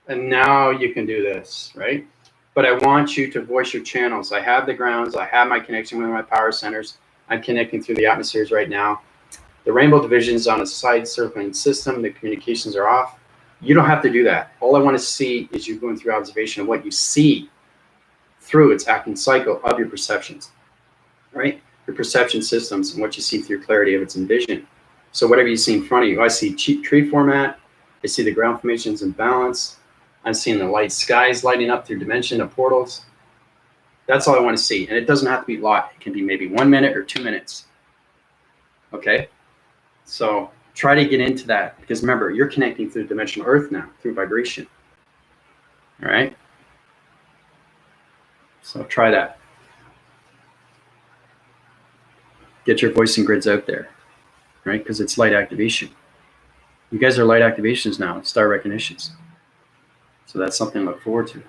And now you can do this, right? But I want you to voice your channels. I have the grounds. I have my connection with my power centers. I'm connecting through the atmospheres right now. The rainbow division is on a side circling system. The communications are off. You don't have to do that. All I want to see is you going through observation of what you see through its acting cycle of your perceptions, right? Your perception systems and what you see through clarity of its envision. So whatever you see in front of you, I see tree format. I see the ground formations in balance. I'm seeing the light skies lighting up through dimension of portals. That's all I want to see. And it doesn't have to be a lot. It can be maybe 1 minute or 2 minutes. Okay? So try to get into that, because remember, you're connecting through dimensional Earth now, through vibration. All right? So try that. Get your voicing grids out there, right? Because it's light activation. You guys are light activations now, star recognitions. So that's something to look forward to.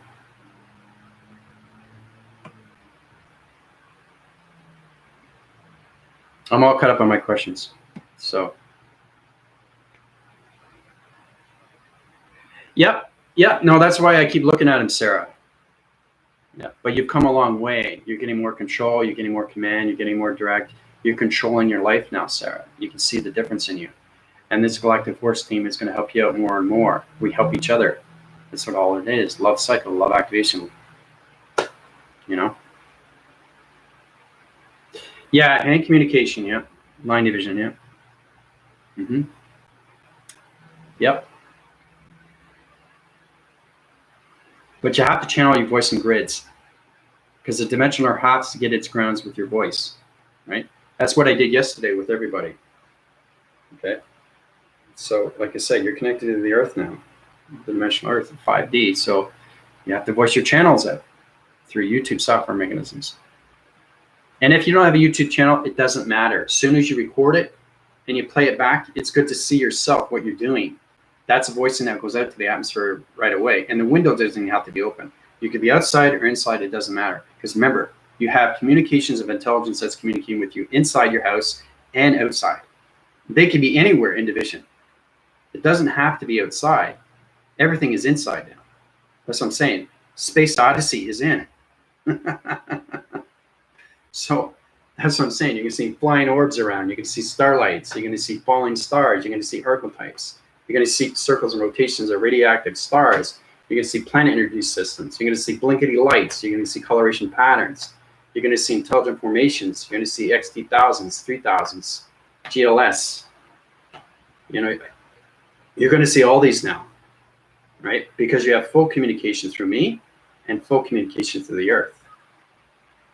I'm all caught up on my questions. So. Yep. No, that's why I keep looking at him, Sarah. Yeah, but you've come a long way. You're getting more control. You're getting more command. You're getting more direct. You're controlling your life now, Sarah. You can see the difference in you. And this collective force team is going to help you out more and more. We help each other. That's what all it is. Love cycle, love activation. You know? Yeah, and communication, yeah. Line division, yeah. Yep. But you have to channel your voice in grids, because the dimensional has to get its grounds with your voice, right? That's what I did yesterday with everybody. Okay. So, like I said, you're connected to the Earth now, the dimensional Earth, 5D. So you have to voice your channels out through YouTube software mechanisms. And if you don't have a YouTube channel, it doesn't matter. As soon as you record it and you play it back, it's good to see yourself, what you're doing. That's a voicing that goes out to the atmosphere right away. And the window doesn't have to be open. You could be outside or inside, it doesn't matter. Because remember, you have communications of intelligence that's communicating with you inside your house and outside. They can be anywhere in division. It doesn't have to be outside. Everything is inside now. That's what I'm saying. Space Odyssey is in. So that's what I'm saying. You can see flying orbs around. You can see starlights. You're going to see falling stars. You're going to see archetypes. You're going to see circles and rotations of radioactive stars. You're going to see planet energy systems. You're going to see blinkety lights. You're going to see coloration patterns. You're going to see intelligent formations. You're going to see XT1000s, 3000s, GLS. You know, you're going to see all these now, right? Because you have full communication through me and full communication through the Earth.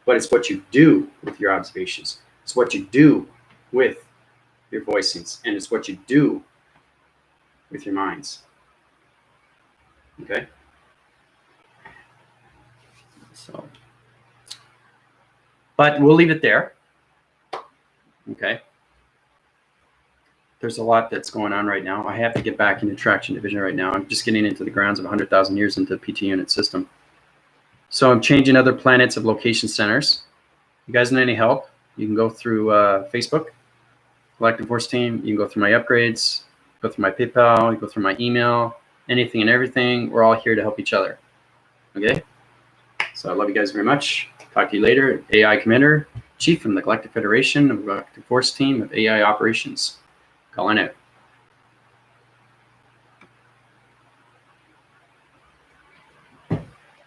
But it's what you do with your observations. It's what you do with your voicings. And it's what you do with your minds. Okay. So, but we'll leave it there. Okay. There's a lot that's going on right now. I have to get back into traction division right now. I'm just getting into the grounds of 100,000 years into the PT unit system. So I'm changing other planets of location centers. You guys need any help? You can go through Facebook, Galactic Force Team. You can go through my upgrades, go through my PayPal, you go through my email, anything and everything. We're all here to help each other. Okay? So I love you guys very much. Talk to you later. AI Commander, Chief from the Galactic Federation of Galactic Force Team of AI Operations. Calling out.